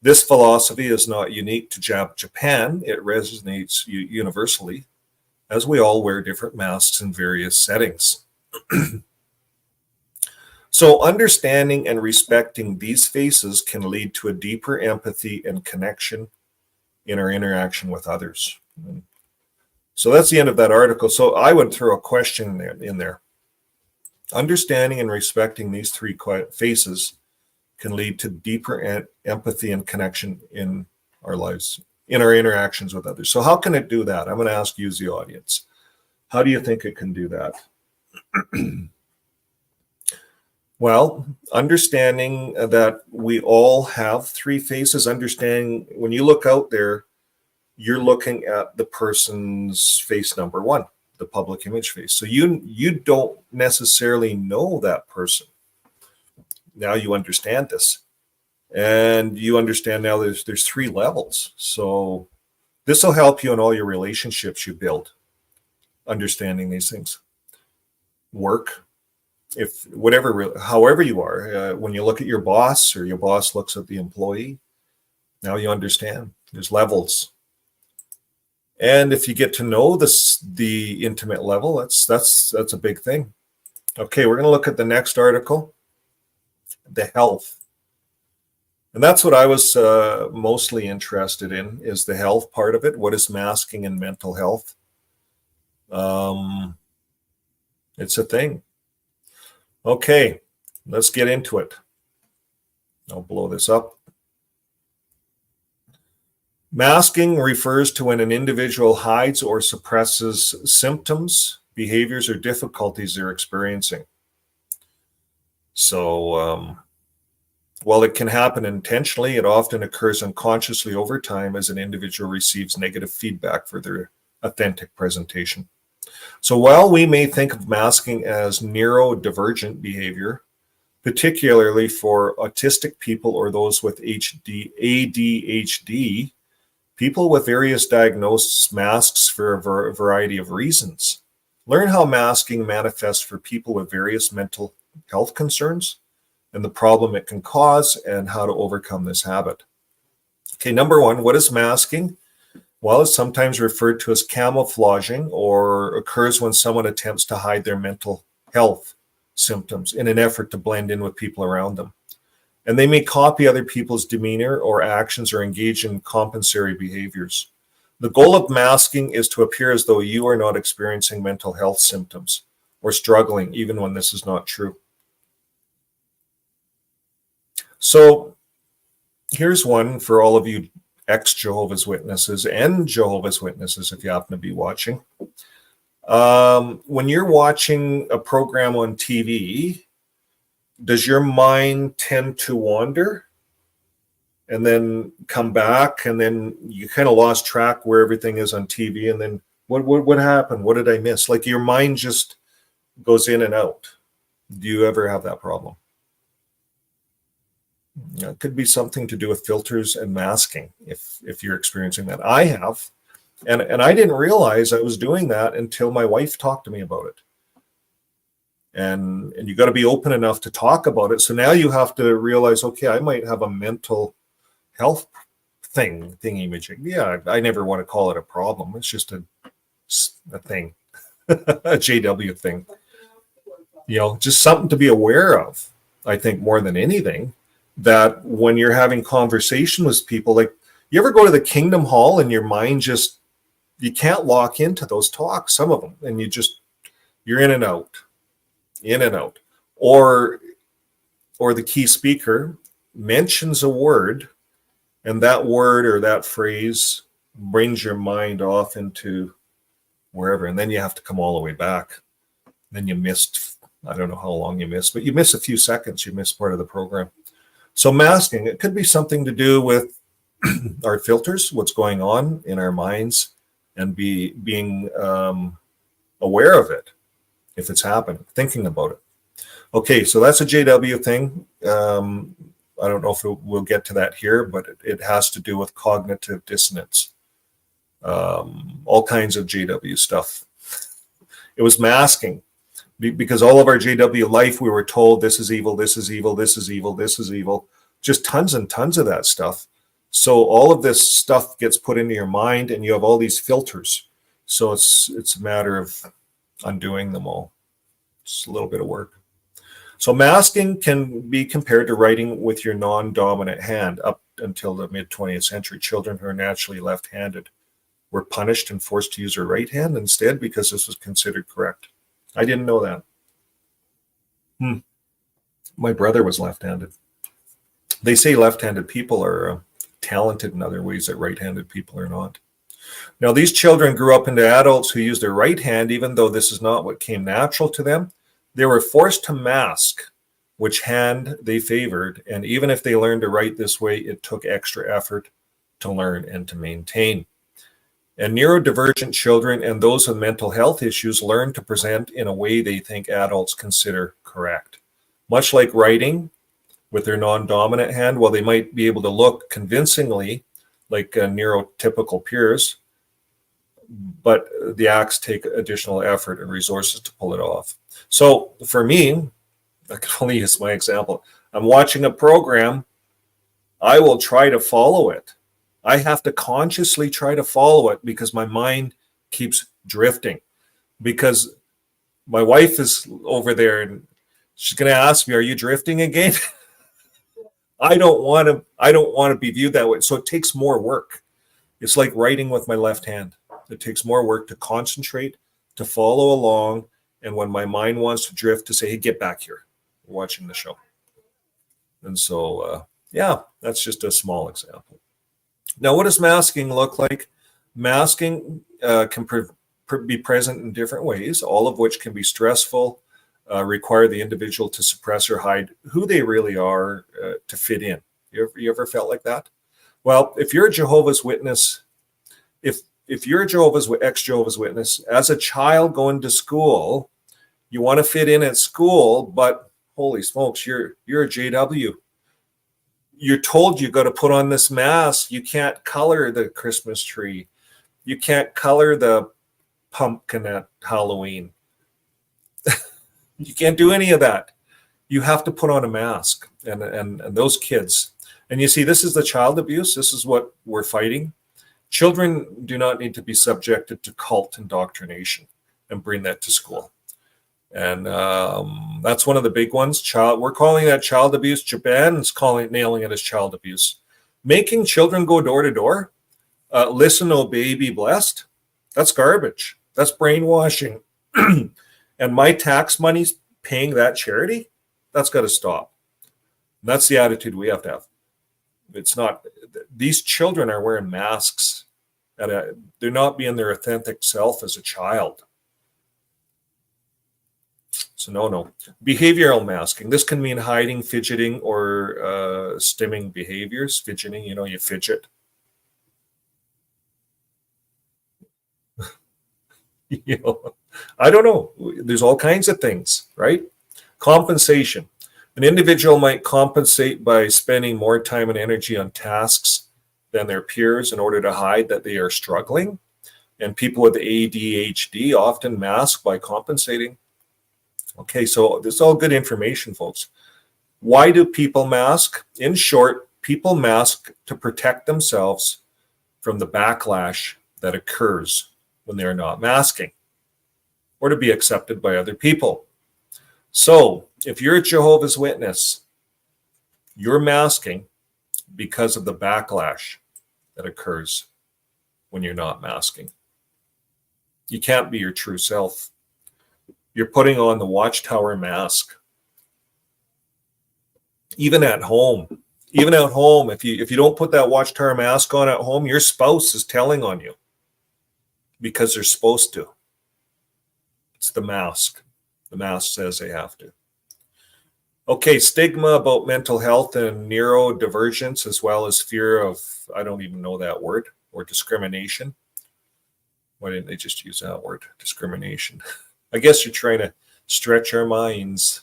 This philosophy is not unique to Japan. It resonates universally, as we all wear different masks in various settings. So understanding and respecting these faces can lead to a deeper empathy and connection in our interaction with others. So that's the end of that article. So I would throw a question in there. Understanding and respecting these three faces can lead to deeper empathy and connection in our lives, in our interactions with others. So how can it do that? I'm going to ask you as the audience. How do you think it can do that? Well, understanding that we all have three faces, understanding when you look out there, you're looking at the person's face number one, the public image face. So you don't necessarily know that person. Now you understand this. And you understand now there's three levels. So this will help you in all your relationships you build, understanding these things. Work, if whatever, however you are, when you look at your boss or your boss looks at the employee, now you understand there's levels. And if you get to know the intimate level, that's a big thing. Okay, we're going to look at the next article, the health. And that's what I was mostly interested in, is the health part of it. What is masking and mental health? It's a thing. Okay, let's get into it. I'll blow this up. Masking refers to when an individual hides or suppresses symptoms, behaviors, or difficulties they're experiencing. So while it can happen intentionally, it often occurs unconsciously over time as an individual receives negative feedback for their authentic presentation. So while we may think of masking as neurodivergent behavior, particularly for autistic people or those with ADHD, people with various diagnoses masks for a variety of reasons. Learn how masking manifests for people with various mental health concerns and the problem it can cause and how to overcome this habit. Okay, number one, what is masking? Well, it's sometimes referred to as camouflaging, or occurs when someone attempts to hide their mental health symptoms in an effort to blend in with people around them. And they may copy other people's demeanor or actions or engage in compensatory behaviors. The goal of masking is to appear as though you are not experiencing mental health symptoms or struggling, even when this is not true. So here's one for all of you ex-Jehovah's Witnesses and Jehovah's Witnesses, if you happen to be watching. When you're watching a program on TV, does your mind tend to wander and then come back, and then you kind of lost track where everything is on TV, and then what happened? What did I miss? Like your mind just goes in and out. Do you ever have that problem? It could be something to do with filters and masking if you're experiencing that. I have, and I didn't realize I was doing that until my wife talked to me about it. And you got to be open enough to talk about it. So now you have to realize, okay, I might have a mental health thingy majig. Yeah, I never want to call it a problem. It's just a thing, a JW thing. Just something to be aware of. I think more than anything, that when you're having conversation with people, like you ever go to the Kingdom Hall and your mind just, you can't lock into those talks, some of them, and you're in and out, or the key speaker mentions a word, and that word or that phrase brings your mind off into wherever, and then you have to come all the way back. Then you missed, I don't know how long you missed, but you miss a few seconds, you miss part of the program. So masking, it could be something to do with our filters, what's going on in our minds, and being aware of it if it's happening, thinking about it. Okay, so that's a JW thing. I don't know if we'll get to that here, but it has to do with cognitive dissonance. All kinds of JW stuff. It was masking, because all of our JW life, we were told this is evil, this is evil, this is evil, this is evil. Just tons and tons of that stuff. So all of this stuff gets put into your mind, and you have all these filters. So it's a matter of undoing them all. It's a little bit of work. So masking can be compared to writing with your non-dominant hand. Up until the mid-20th century, children who are naturally left-handed were punished and forced to use their right hand instead because this was considered correct. I didn't know that. My brother was left-handed. They say left-handed people are talented in other ways that right-handed people are not. Now, these children grew up into adults who used their right hand, even though this is not what came natural to them. They were forced to mask which hand they favored, and even if they learned to write this way, it took extra effort to learn and to maintain. And neurodivergent children and those with mental health issues learn to present in a way they think adults consider correct. Much like writing with their non-dominant hand, while they might be able to look convincingly like neurotypical peers, but the acts take additional effort and resources to pull it off. So for me, I can only use my example. I'm watching a program. I will try to follow it. I have to consciously try to follow it because my mind keeps drifting. Because my wife is over there and she's going to ask me, "Are you drifting again?" I don't want to be viewed that way. So it takes more work. It's like writing with my left hand. It takes more work to concentrate, to follow along, and when my mind wants to drift, to say, "Hey, get back here. We're watching the show." And so, that's just a small example. Now, what does masking look like? Masking can be present in different ways, all of which can be stressful, require the individual to suppress or hide who they really are to fit in. You ever felt like that? Well, if you're a Jehovah's Witness, if you're a ex-Jehovah's Witness, as a child going to school, you want to fit in at school, but holy smokes, you're a JW. You're told you got to put on this mask. You can't color the Christmas tree. You can't color the pumpkin at Halloween. You can't do any of that. You have to put on a mask. And those kids, and you see, this is the child abuse. This is what we're fighting. Children do not need to be subjected to cult indoctrination and bring that to school. And that's one of the big ones. We're calling that child abuse. Japan is nailing it as child abuse. Making children go door to door, listen, obey, be blessed. That's garbage. That's brainwashing. And my tax money's paying that charity. That's got to stop. That's the attitude we have to have. It's not. These children are wearing masks. They're not being their authentic self as a child. So no. Behavioral masking. This can mean hiding, fidgeting, or stimming behaviors. Fidgeting, you fidget. I don't know. There's all kinds of things, right? Compensation. An individual might compensate by spending more time and energy on tasks than their peers in order to hide that they are struggling. And people with ADHD often mask by compensating. Okay, so this is all good information, folks. Why do people mask? In short, People mask to protect themselves from the backlash that occurs when they're not masking, or to be accepted by other people. So if you're a Jehovah's Witness, you're masking because of the backlash that occurs when you're not masking. You can't be your true self. You're putting on the Watchtower mask. Even at home, if you don't put that Watchtower mask on at home, your spouse is telling on you because they're supposed to. It's the mask. The mask says they have to. Okay, stigma about mental health and neurodivergence, as well as fear of, I don't even know that word, or discrimination. Why didn't they just use that word, discrimination? I guess you're trying to stretch our minds.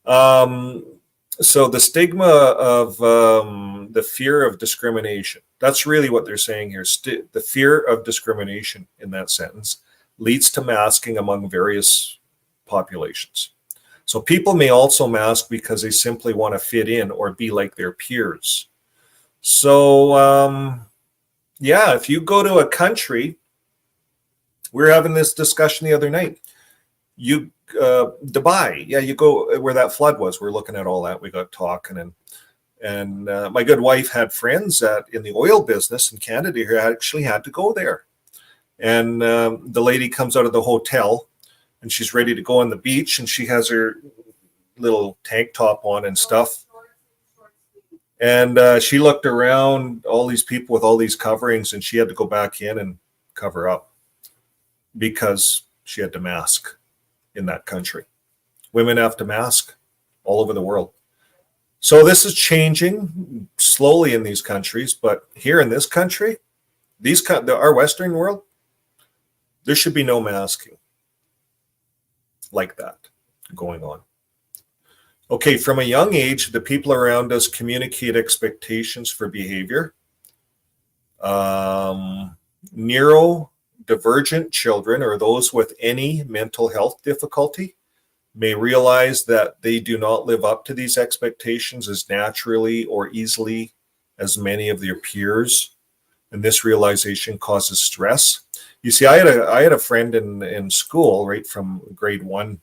So the stigma of the fear of discrimination, that's really what they're saying here. The fear of discrimination in that sentence leads to masking among various populations. So people may also mask because they simply want to fit in or be like their peers. So, yeah, if you go to a country, we were having this discussion the other night. Dubai, yeah, you go where that flood was. We're looking at all that. We got talking, and my good wife had friends in the oil business in Canada who actually had to go there. And the lady comes out of the hotel, and she's ready to go on the beach, and she has her little tank top on and stuff. And she looked around, all these people with all these coverings, and she had to go back in and cover up because she had to mask in that country. Women have to mask all over the world. So this is changing slowly in these countries, but here in this country, our Western world, there should be no masking like that going on. Okay, from a young age, the people around us communicate expectations for behavior. Neurodivergent children, or those with any mental health difficulty, may realize that they do not live up to these expectations as naturally or easily as many of their peers, and this realization causes stress. You see, I had a friend in school, right from grade 1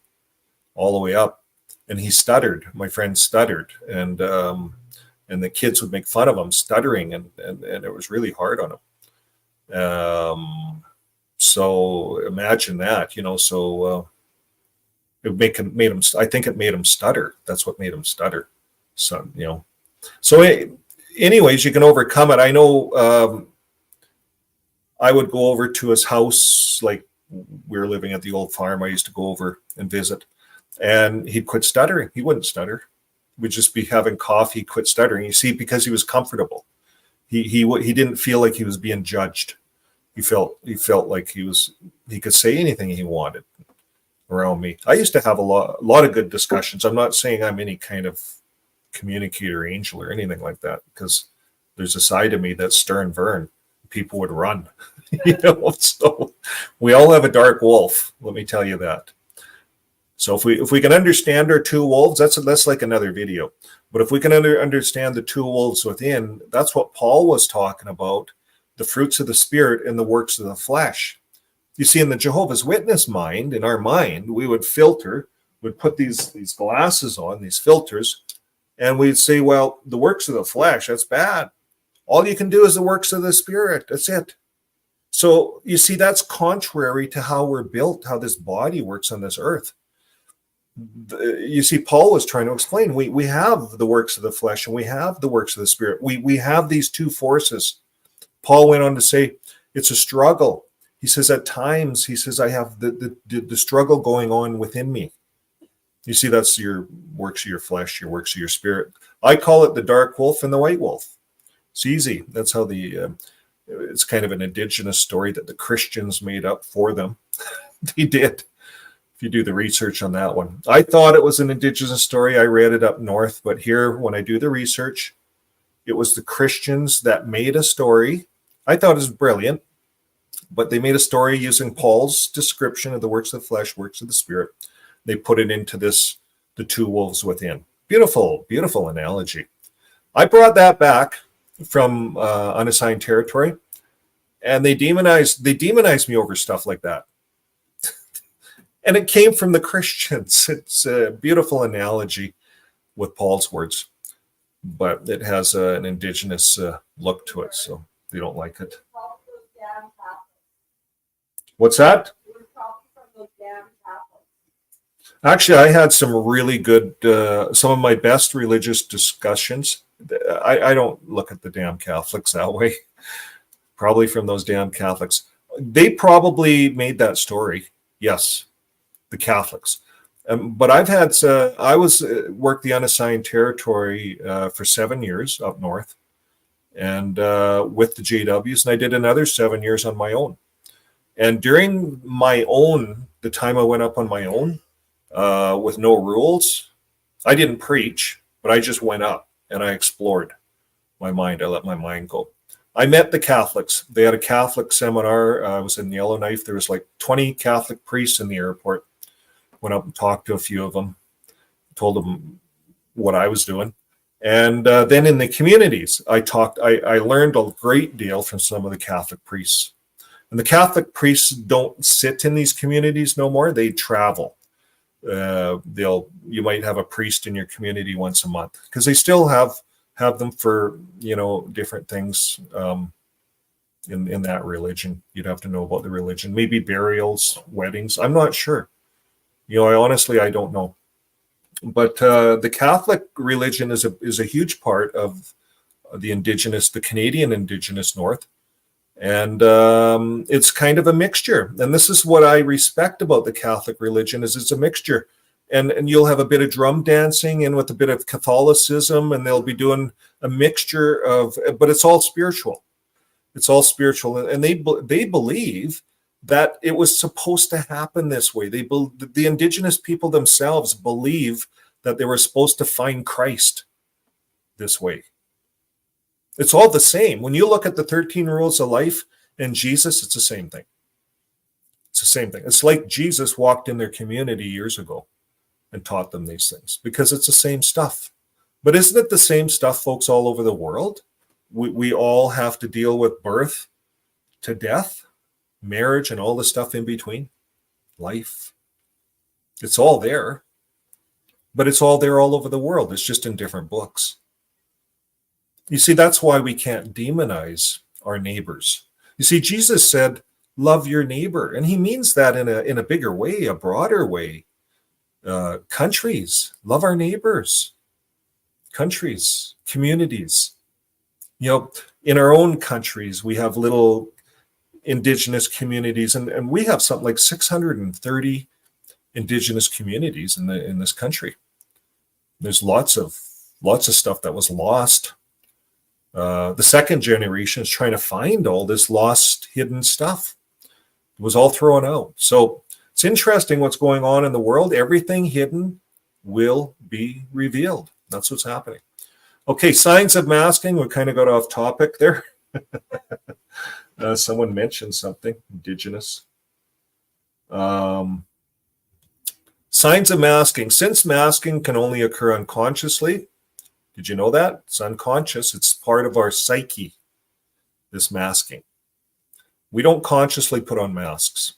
all the way up, and he stuttered. My friend stuttered, and the kids would make fun of him stuttering, and it was really hard on him. So imagine that, so it made him, I think it made him stutter. That's what made him stutter. So, so anyways, you can overcome it. I know I would go over to his house, like we were living at the old farm. I used to go over and visit, and he'd quit stuttering. He wouldn't stutter. We'd just be having coffee, quit stuttering. You see, because he was comfortable. He didn't feel like he was being judged. He felt like he could say anything he wanted around me. I used to have a lot of good discussions. I'm not saying I'm any kind of communicator angel or anything like that, because there's a side of me that's stern Vern. People would run, so we all have a dark wolf. Let me tell you that. So if we can understand our two wolves, that's like another video. But if we can understand the two wolves within, that's what Paul was talking about, the fruits of the Spirit and the works of the flesh. You see, in the Jehovah's Witness mind, in our mind, we would filter, would put these glasses on, these filters, and we'd say, well, the works of the flesh, that's bad. All you can do is the works of the Spirit. That's it. So you see, that's contrary to how we're built, how this body works on this earth. You see, Paul was trying to explain, we have the works of the flesh and we have the works of the Spirit. We have these two forces. Paul went on to say, it's a struggle. He says, at times, he says, I have the struggle going on within me. You see, that's your works of your flesh, your works of your spirit. I call it the dark wolf and the white wolf. It's easy. That's how it's kind of an indigenous story that the Christians made up for them. They did. If you do the research on that one. I thought it was an indigenous story. I read it up north, but here, when I do the research, it was the Christians that made a story. I thought it was brilliant, but they made a story using Paul's description of the works of the flesh, works of the Spirit. They put it into the two wolves within. Beautiful, beautiful analogy. I brought that back from unassigned territory, and they demonized me over stuff like that. And it came from the Christians. It's a beautiful analogy with Paul's words, but it has an indigenous look to it, so they don't like it. What's that? Actually, I had some really good, some of my best religious discussions. I don't look at the damn Catholics that way. Probably from those damn Catholics. They probably made that story. Yes, the Catholics. But I've had, I worked the unassigned territory for 7 years up north, and with the JWs, and I did another 7 years on my own. And during the time I went up on my own, with no rules, I didn't preach, but I just went up and I explored my mind. I let my mind go. I met the Catholics. They had a Catholic seminar. I was in Yellowknife. There was like 20 Catholic priests in the airport. Went up and talked to a few of them, told them what I was doing. And then in the communities, I learned a great deal from some of the Catholic priests. And the Catholic priests don't sit in these communities no more. They travel. You might have a priest in your community once a month, because they still have them for, different things in that religion. You'd have to know about the religion, maybe burials, weddings. I'm not sure. I don't know. But the Catholic religion is a huge part of the Canadian Indigenous North. And it's kind of a mixture. And this is what I respect about the Catholic religion, is it's a mixture. And you'll have a bit of drum dancing and with a bit of Catholicism, and they'll be doing a mixture but it's all spiritual. It's all spiritual. And they believe that it was supposed to happen this way. The Indigenous people themselves believe that they were supposed to find Christ this way. It's all the same. When you look at the 13 rules of life and Jesus, it's the same thing. It's the same thing. It's like Jesus walked in their community years ago and taught them these things, because it's the same stuff. But isn't it the same stuff, folks, all over the world? We all have to deal with birth to death, marriage, and all the stuff in between. Life. It's all there. But it's all there all over the world. It's just in different books. You see, that's why we can't demonize our neighbors. You see, Jesus said, love your neighbor. And he means that in a bigger way, a broader way. Countries, love our neighbors. Countries, communities. In our own countries, we have little Indigenous communities, and we have something like 630 Indigenous communities in this country. There's lots of stuff that was lost. The second generation is trying to find all this lost, hidden stuff. It was all thrown out. So it's interesting what's going on in the world. Everything hidden will be revealed. That's what's happening. Okay, signs of masking. We kind of got off topic there. Someone mentioned something, Indigenous. Signs of masking. Since masking can only occur unconsciously, did you know that? It's unconscious. It's part of our psyche, this masking. We don't consciously put on masks.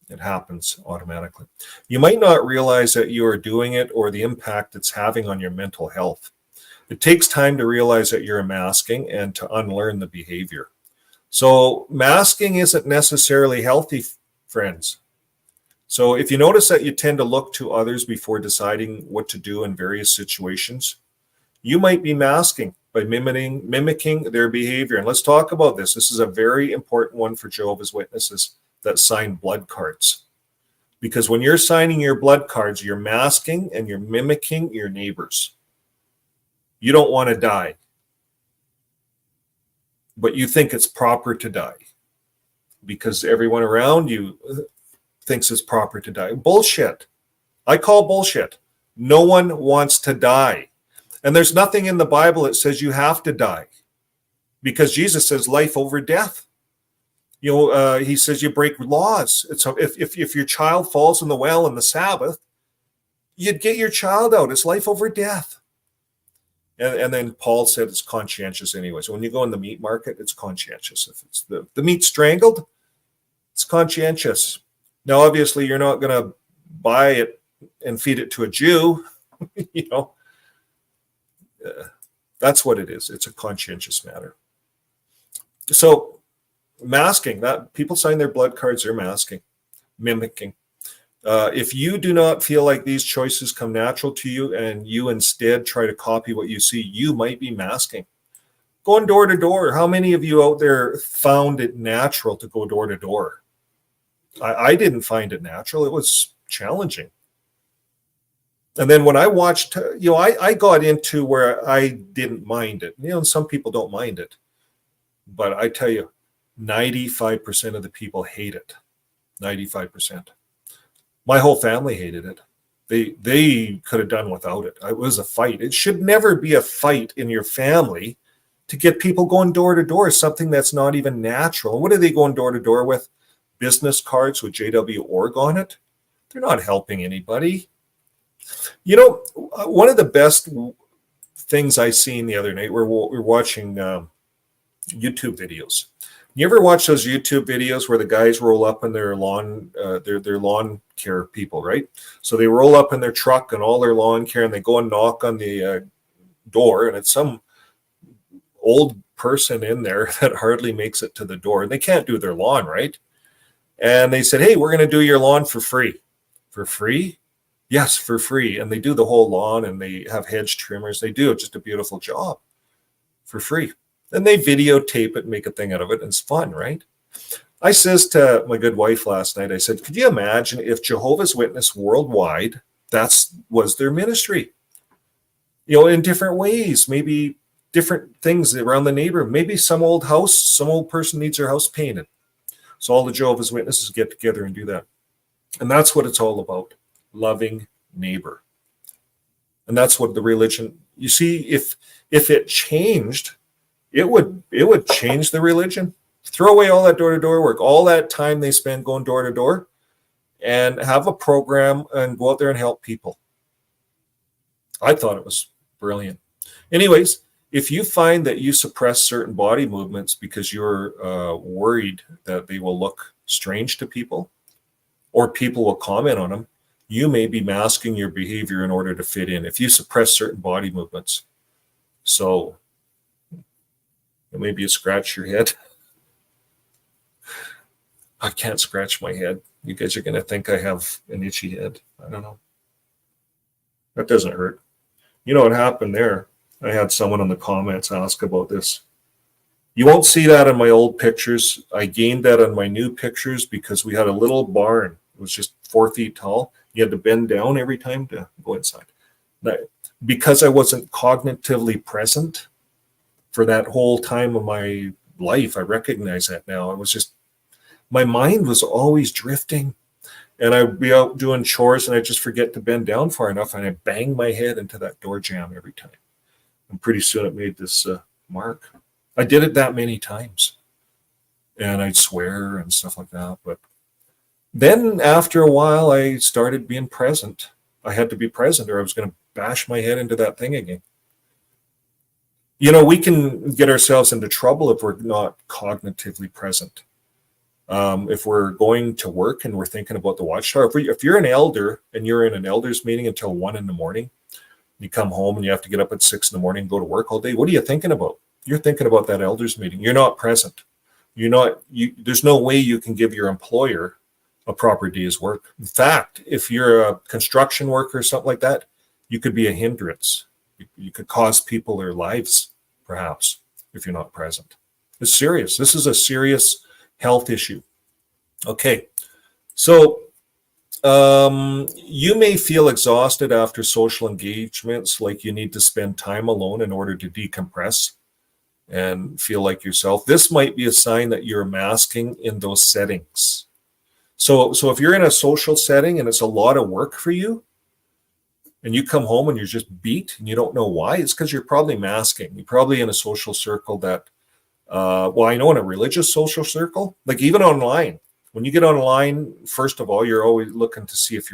It happens automatically. You might not realize that you are doing it or the impact it's having on your mental health. It takes time to realize that you're masking and to unlearn the behavior. So masking isn't necessarily healthy, friends. So if you notice that you tend to look to others before deciding what to do in various situations, you might be masking by mimicking their behavior. And let's talk about this. This is a very important one for Jehovah's Witnesses that sign blood cards. Because when you're signing your blood cards, you're masking and you're mimicking your neighbors. You don't want to die, but you think it's proper to die because everyone around you thinks it's proper to die. Bullshit. I call bullshit. No one wants to die. And there's nothing in the Bible that says you have to die, because Jesus says life over death. He says you break laws. If your child falls in the well on the Sabbath, you'd get your child out. It's life over death. And then Paul said it's conscientious anyway. So when you go in the meat market, it's conscientious. If it's the meat strangled, it's conscientious. Now, obviously, you're not going to buy it and feed it to a Jew. You know, that's what it is. It's a conscientious matter. So masking, that people sign their blood cards, they're masking, mimicking. If you do not feel like these choices come natural to you and you instead try to copy what you see, you might be masking. Going door to door. How many of you out there found it natural to go door to door? I didn't find it natural. It was challenging. And then when I watched, I got into where I didn't mind it. And some people don't mind it. But I tell you, 95% of the people hate it. 95%. My whole family hated it. They could have done without it. It was a fight. It should never be a fight in your family to get people going door to door, something that's not even natural. What are they going door to door with? Business cards with JW.org on it? They're not helping anybody. One of the best things I seen the other night, we're watching YouTube videos. You ever watch those YouTube videos where the guys roll up in their lawn, their lawn care people, right? So they roll up in their truck and all their lawn care, and they go and knock on the door, and it's some old person in there that hardly makes it to the door, and they can't do their lawn, right? And they said, "Hey, we're going to do your lawn for free." For free? Yes, for free. And they do the whole lawn, and they have hedge trimmers. They do just a beautiful job for free. And they videotape it and make a thing out of it, and it's fun, right? I says to my good wife last night, I said, could you imagine if Jehovah's Witness worldwide, was their ministry? In different ways, maybe different things around the neighborhood. Maybe some old person needs their house painted. So all the Jehovah's Witnesses get together and do that. And that's what it's all about, loving neighbor. And that's what the religion, you see, if it changed, it would change the religion. Throw away all that door-to-door work, all that time they spend going door-to-door, and have a program and go out there and help people. I thought it was brilliant. Anyways, if you find that you suppress certain body movements because you're worried that they will look strange to people or people will comment on them, you may be masking your behavior in order to fit in if you suppress certain body movements. So maybe you scratch your head. I can't scratch my head. You guys are going to think I have an itchy head. I don't know. That doesn't hurt. You know what happened there? I had someone in the comments ask about this. You won't see that in my old pictures. I gained that on my new pictures because we had a little barn. It was just 4 feet tall. You had to bend down every time to go inside. Because I wasn't cognitively present for that whole time of my life, I recognize that now. It was just, my mind was always drifting. And I'd be out doing chores and I'd just forget to bend down far enough, and I'd bang my head into that door jamb every time. And pretty soon it made this mark. I did it that many times. And I'd swear and stuff like that. But then after a while, I started being present. I had to be present or I was going to bash my head into that thing again. We can get ourselves into trouble if we're not cognitively present. If we're going to work and we're thinking about the Watchtower, if you're an elder and you're in an elders meeting until 1 a.m, you come home and you have to get up at 6 a.m. and go to work all day, what are you thinking about? You're thinking about that elders meeting. You're not present. There's no way you can give your employer a proper day's work. In fact, if you're a construction worker or something like that, you could be a hindrance. You could cause people their lives, perhaps, if you're not present. It's serious. This is a serious health issue. Okay, so you may feel exhausted after social engagements, like you need to spend time alone in order to decompress and feel like yourself. This might be a sign that you're masking in those settings. So if you're in a social setting and it's a lot of work for you, and you come home and you're just beat and you don't know why, it's because you're probably masking. You're probably in a social circle that, I know in a religious social circle, like even online, when you get online, first of all, you're always looking to see if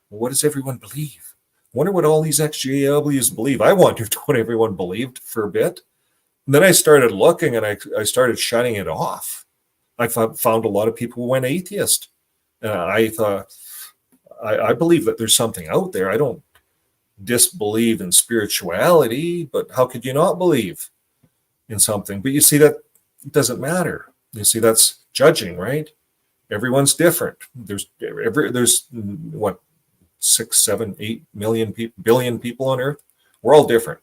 what does everyone believe? Wonder what all these XJWs believe. I wondered what everyone believed for a bit. And then I started looking, and I started shutting it off. I found a lot of people who went atheist. I thought, I believe that there's something out there. I don't disbelieve in spirituality, but how could you not believe in something? But you see, that doesn't matter. You see, that's judging, right? Everyone's different. There's what, 6, 7, 8 billion people on Earth. We're all different.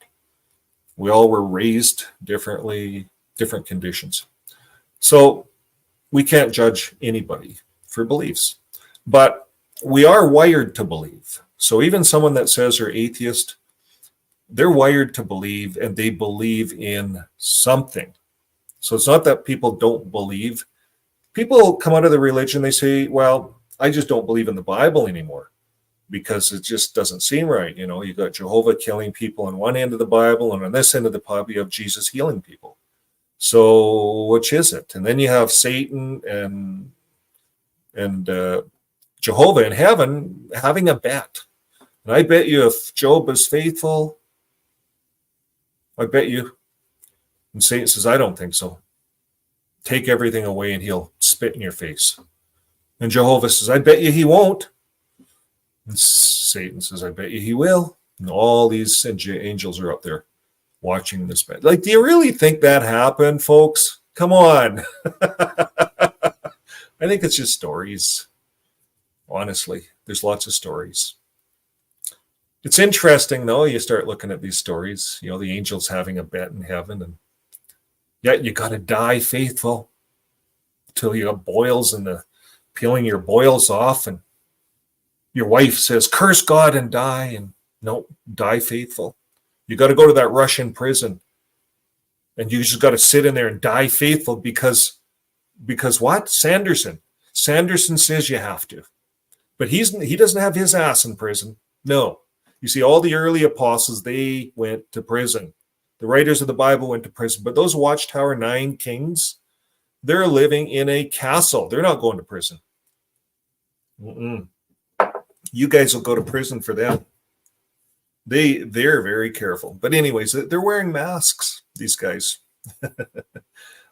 We all were raised differently, different conditions. So we can't judge anybody for beliefs, but we are wired to believe. So even someone that says they're atheist, they're wired to believe, and they believe in something. So it's not that people don't believe. People come out of the religion, they say, well, I just don't believe in the Bible anymore because it just doesn't seem right. You know, you got Jehovah killing people on one end of the Bible, and on this end of the Bible, you have Jesus healing people. So which is it? And then you have Satan and Jehovah in heaven having a bet. And I bet you if Job is faithful, I bet you. And Satan says, I don't think so. Take everything away and he'll spit in your face. And Jehovah says, I bet you he won't. And Satan says, I bet you he will. And all these angels are up there watching this bet. Like, do you really think that happened, folks? Come on. I think it's just stories. Honestly, there's lots of stories. It's interesting, though. You start looking at these stories, you know, the angels having a bet in heaven, and yet you got to die faithful till you have boils and the peeling your boils off, and your wife says, curse God and die, and no, die faithful. You got to go to that Russian prison, and you just got to sit in there and die faithful because what? Sanderson says you have to, but he doesn't have his ass in prison. No. You see, all the early apostles, they went to prison. The writers of the Bible went to prison. But those Watchtower 9 kings, they're living in a castle. They're not going to prison. You guys will go to prison for them. They're very careful. But anyways, they're wearing masks, these guys.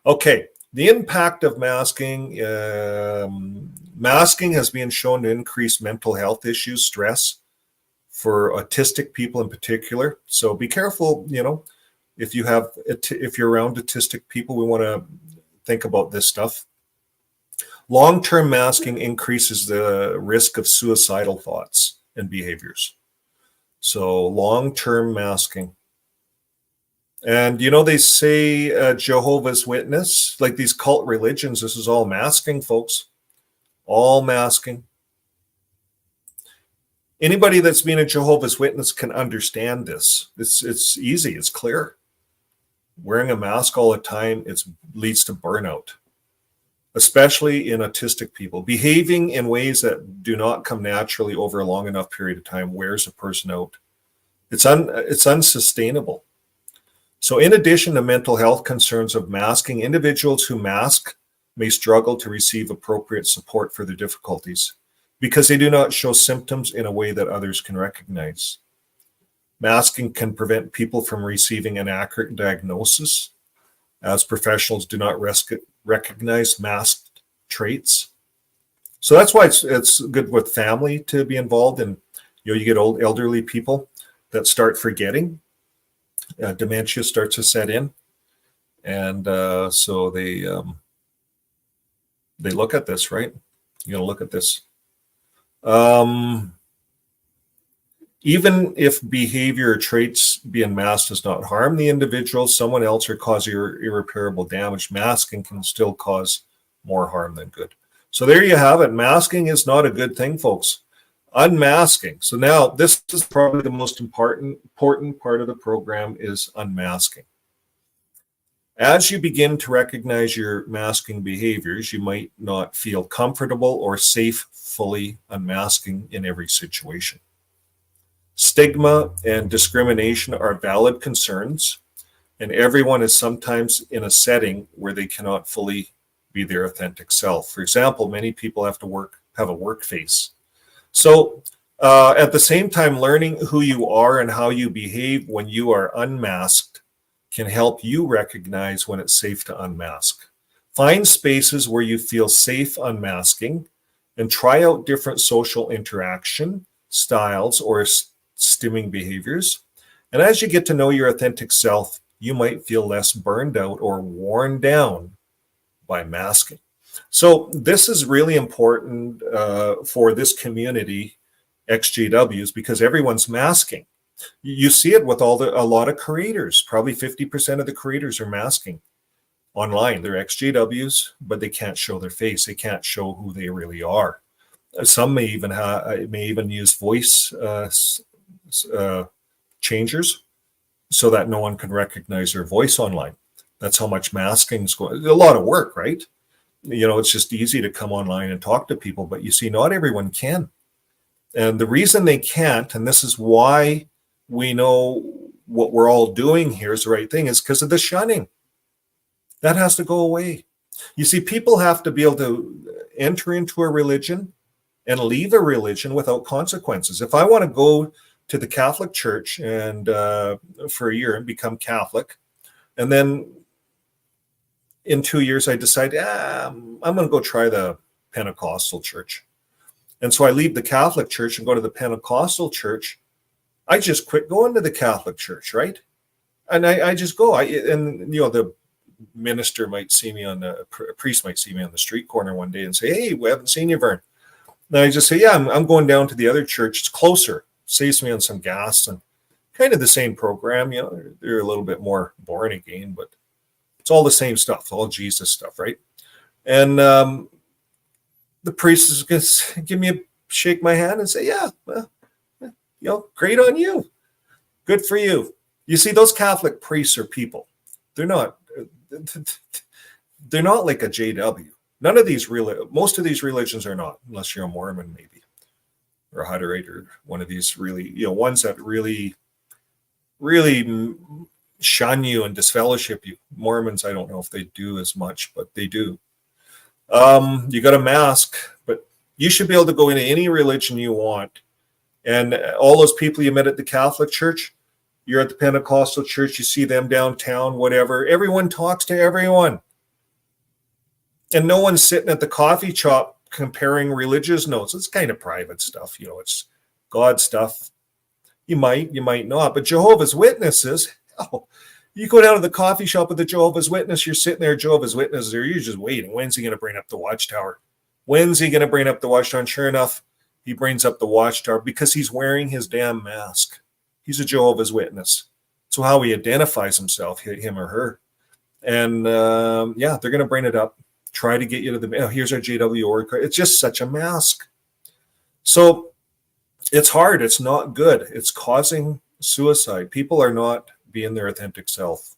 Okay, the impact of masking. Masking has been shown to increase mental health issues, stress, for autistic people in particular. So be careful, you know, if you're around autistic people, we want to think about this stuff. Long-term masking increases the risk of suicidal thoughts and behaviors. So long-term masking. And, you know, they say Jehovah's Witness, like these cult religions, this is all masking, folks. All masking. Anybody that's been a Jehovah's Witness can understand this. It's easy. It's clear. Wearing a mask all the time, it leads to burnout, especially in autistic people. Behaving in ways that do not come naturally over a long enough period of time wears a person out. It's unsustainable. So in addition to mental health concerns of masking, individuals who mask may struggle to receive appropriate support for their difficulties, because they do not show symptoms in a way that others can recognize. Masking can prevent people from receiving an accurate diagnosis, as professionals do not recognize masked traits. So that's why it's good with family to be involved. And you get old elderly people that start forgetting. Dementia starts to set in, and so they look at this, right? You got to look at this. Even if behavior or traits being masked does not harm the individual, someone else, or cause irreparable damage, masking can still cause more harm than good. So there you have it. Masking is not a good thing, folks. Unmasking. So now this is probably the most important part of the program is unmasking. As you begin to recognize your masking behaviors, you might not feel comfortable or safe fully unmasking in every situation. Stigma and discrimination are valid concerns, and everyone is sometimes in a setting where they cannot fully be their authentic self. For example, many people have a work face. So At the same time, learning who you are and how you behave when you are unmasked can help you recognize when it's safe to unmask. Find spaces where you feel safe unmasking and try out different social interaction styles or stimming behaviors. And as you get to know your authentic self, you might feel less burned out or worn down by masking. So this is really important for this community, XJWs, because everyone's masking. You see it with a lot of creators. Probably 50% of the creators are masking online. They're XJWs, but they can't show their face. They can't show who they really are. Some may even use voice changers so that no one can recognize their voice online. That's how much masking is going. A lot of work, right? It's just easy to come online and talk to people, but you see, not everyone can. And the reason they can't, and this is why we know what we're all doing here is the right thing, is because of the shunning. That has to go away. You see, people have to be able to enter into a religion and leave a religion without consequences. If I want to go to the Catholic Church and for a year and become Catholic, and then in 2 years I decide, I'm going to go try the Pentecostal church. And so I leave the Catholic Church and go to the Pentecostal church. I just quit going to the Catholic Church, right? And I just go. The minister might see me a priest might see me on the street corner one day and say, "Hey, we haven't seen you, Vern." And I just say, "Yeah, I'm going down to the other church. It's closer. Saves me on some gas and kind of the same program. They're a little bit more born again, but it's all the same stuff, all Jesus stuff, right?" And the priest is going to shake my hand and say, "Yeah, well, great on you. Good for you." You see, those Catholic priests are people. They're not like a JW. None of these most of these religions are not, unless you're a Mormon maybe, or a Hutterite, or one of these really, ones that really, really shun you and disfellowship you. Mormons, I don't know if they do as much, but they do. You got a mask, but you should be able to go into any religion you want. And all those people you met at the Catholic Church, you're at the Pentecostal Church, you see them downtown, whatever. Everyone talks to everyone. And no one's sitting at the coffee shop comparing religious notes. It's kind of private stuff. It's God stuff. You might not. But Jehovah's Witnesses, you go down to the coffee shop with the Jehovah's Witness, you're sitting there, Jehovah's Witnesses, you're just waiting. When's he going to bring up the Watchtower? When's he going to bring up the Watchtower? And sure enough, he brings up the Watchtower because he's wearing his damn mask. He's a Jehovah's Witness. So how he identifies himself, him or her. And they're going to bring it up. Try to get you to here's our JW org card. It's just such a mask. So it's hard. It's not good. It's causing suicide. People are not being their authentic self,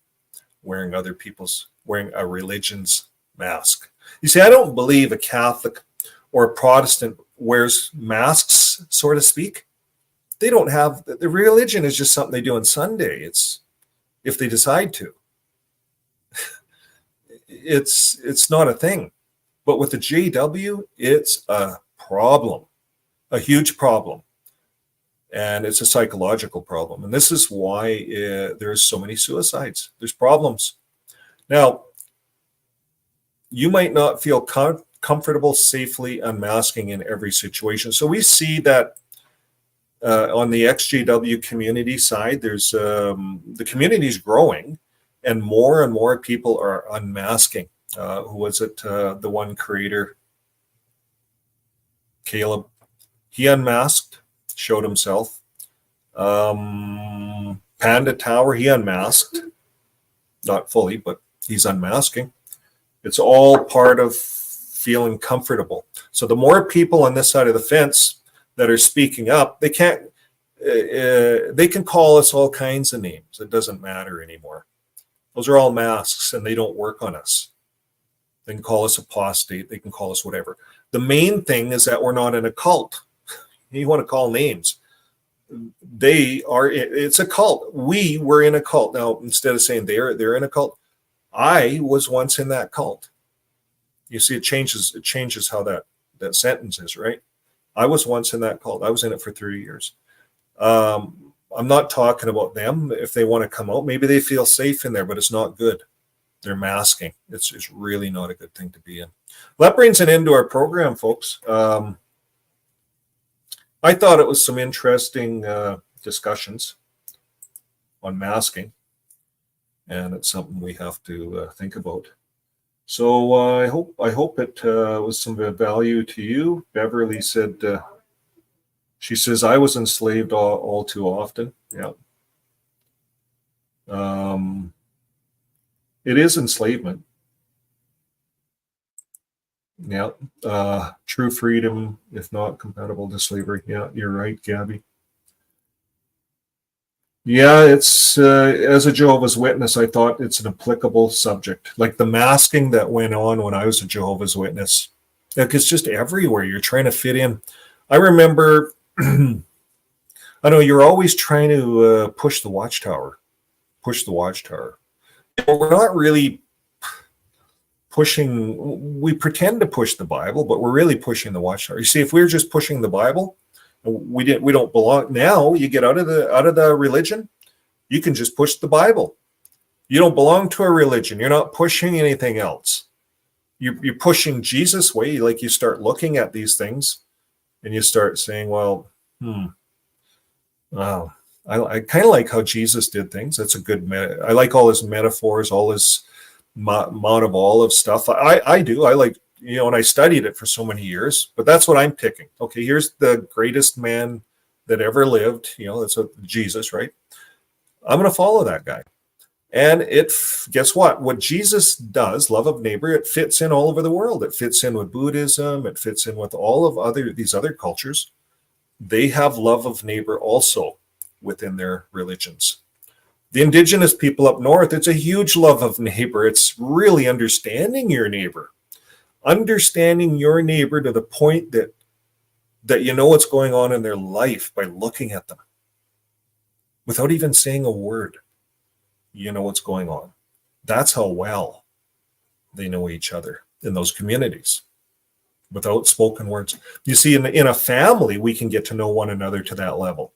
wearing a religion's mask. You see, I don't believe a Catholic or a Protestant wears masks, so to speak. They don't have, the religion is just something they do on Sunday. It's if they decide to. It's not a thing. But with the JW, it's a problem, a huge problem. And it's a psychological problem. And this is why there's so many suicides. There's problems. Now, you might not feel comfortable safely unmasking in every situation. So we see that on the XJW community side, there's the community is growing, and more people are unmasking. Who was it? The one creator, Caleb, he unmasked, showed himself. Panda Tower, he unmasked, not fully, but he's unmasking. It's all part of feeling comfortable. So the more people on this side of the fence that are speaking up, they can call us all kinds of names. It doesn't matter anymore. Those are all masks, and they don't work on us. They can call us apostate. They can call us whatever. The main thing is that we're not in a cult. You want to call names. It's a cult. We were in a cult. Now, instead of saying they're in a cult, I was once in that cult. You see, it changes how that sentence is, right? I was once in that cult. I was in it for 30 years. I'm not talking about them. If they want to come out, maybe they feel safe in there, but it's not good. They're masking. It's really not a good thing to be in. Well, that brings an end to our program, folks. I thought it was some interesting discussions on masking, and it's something we have to think about. So I hope it was some value to you. Beverly said, she says, I was enslaved all too often. Yeah. It is enslavement. Yeah. True freedom, if not compatible to slavery. Yeah, you're right, Gabby. Yeah, it's as a Jehovah's Witness, I thought it's an applicable subject. Like the masking that went on when I was a Jehovah's Witness. Like it's just everywhere. You're trying to fit in. I remember, I know you're always trying to push the Watchtower. Push the Watchtower. We're not really pushing, we pretend to push the Bible, but we're really pushing the Watchtower. You see, if we were just pushing the Bible, we don't belong. Now you get out of the religion, you can just push the Bible. You don't belong to a religion. You're not pushing anything else. You're pushing Jesus' way. Like you start looking at these things and you start saying, well, wow. I kind of like how Jesus did things. That's a good, I like all his metaphors, all his Mount of Olives stuff. I do. I like, and I studied it for so many years, but that's what I'm picking. Okay, here's the greatest man that ever lived. That's Jesus, right? I'm going to follow that guy. And guess what Jesus does, love of neighbor, it fits in all over the world. It fits in with Buddhism. It fits in with all of these other cultures. They have love of neighbor also within their religions. The indigenous people up north, it's a huge love of neighbor. It's really understanding your neighbor. Understanding your neighbor to the point that you know what's going on in their life by looking at them. Without even saying a word, you know what's going on. That's how well they know each other in those communities. Without spoken words. You see, in a family, we can get to know one another to that level.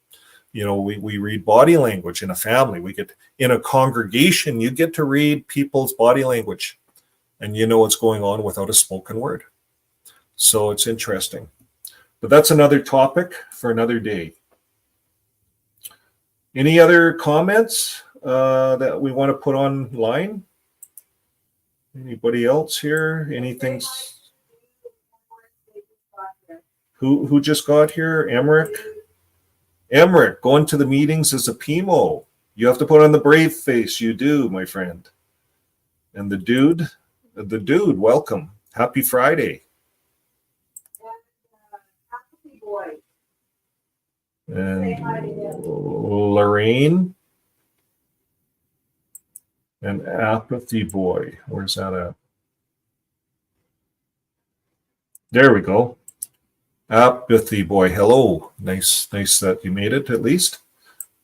We read body language in a family. In a congregation, you get to read people's body language and you know what's going on without a spoken word. So it's interesting. But that's another topic for another day. Any other comments that we want to put online? Anybody else here? Anything? Who just got here? Emmerich, going to the meetings as a PMO. You have to put on the brave face. You do, my friend. And the dude, welcome. Happy Friday. And Lorraine. And Apathy Boy. Where's that at? There we go. Apathy Boy, hello. Nice that you made it at least.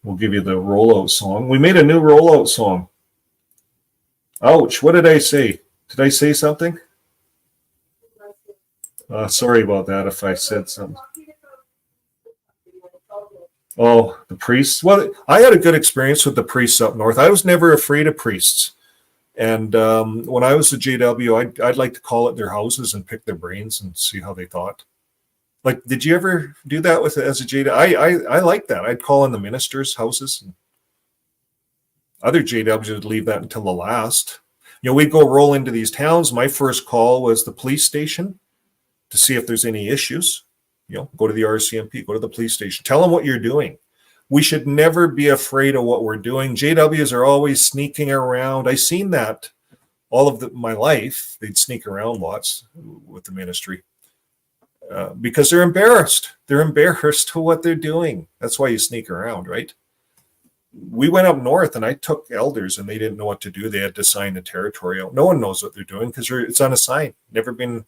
We'll give you the rollout song. We made a new rollout song. Ouch, what did I say? Did I say something? Sorry about that if I said something. Oh, the priests. Well, I had a good experience with the priests up north. I was never afraid of priests. And when I was a JW, I'd like to call at their houses and pick their brains and see how they thought. Like, did you ever do that as a JW? I like that. I'd call in the ministers' houses. And other JWs would leave that until the last. We'd go roll into these towns. My first call was the police station to see if there's any issues. Go to the RCMP, go to the police station, tell them what you're doing. We should never be afraid of what we're doing. JWs are always sneaking around. I've seen that all of my life. They'd sneak around lots with the ministry because they're embarrassed. They're embarrassed to what they're doing. That's why you sneak around, right? We went up north and I took elders and they didn't know what to do. They had to sign the territory out. No one knows what they're doing because it's unassigned. Never been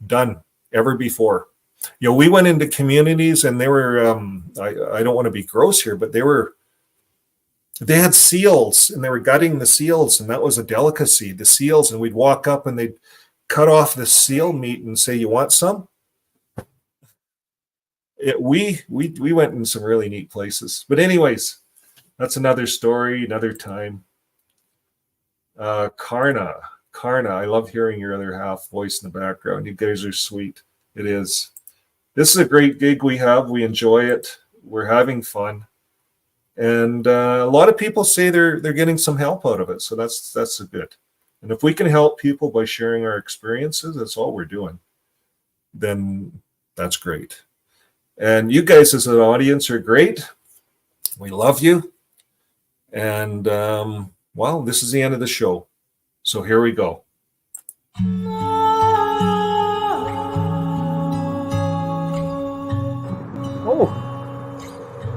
done ever before. We went into communities and they were, I don't want to be gross here, but they had seals and they were gutting the seals and that was a delicacy, the seals. And we'd walk up and they'd cut off the seal meat and say, you want some? We went in some really neat places. But anyways, that's another story, another time. Karna, I love hearing your other half voice in the background. You guys are sweet. It is. This is a great gig we have. We enjoy it. We're having fun. And a lot of people say they're getting some help out of it. So that's good. And if we can help people by sharing our experiences, that's all we're doing, then that's great. And you guys as an audience are great. We love you. And, well, this is the end of the show. So here we go. Oh,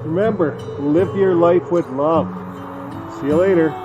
remember, live your life with love. See you later.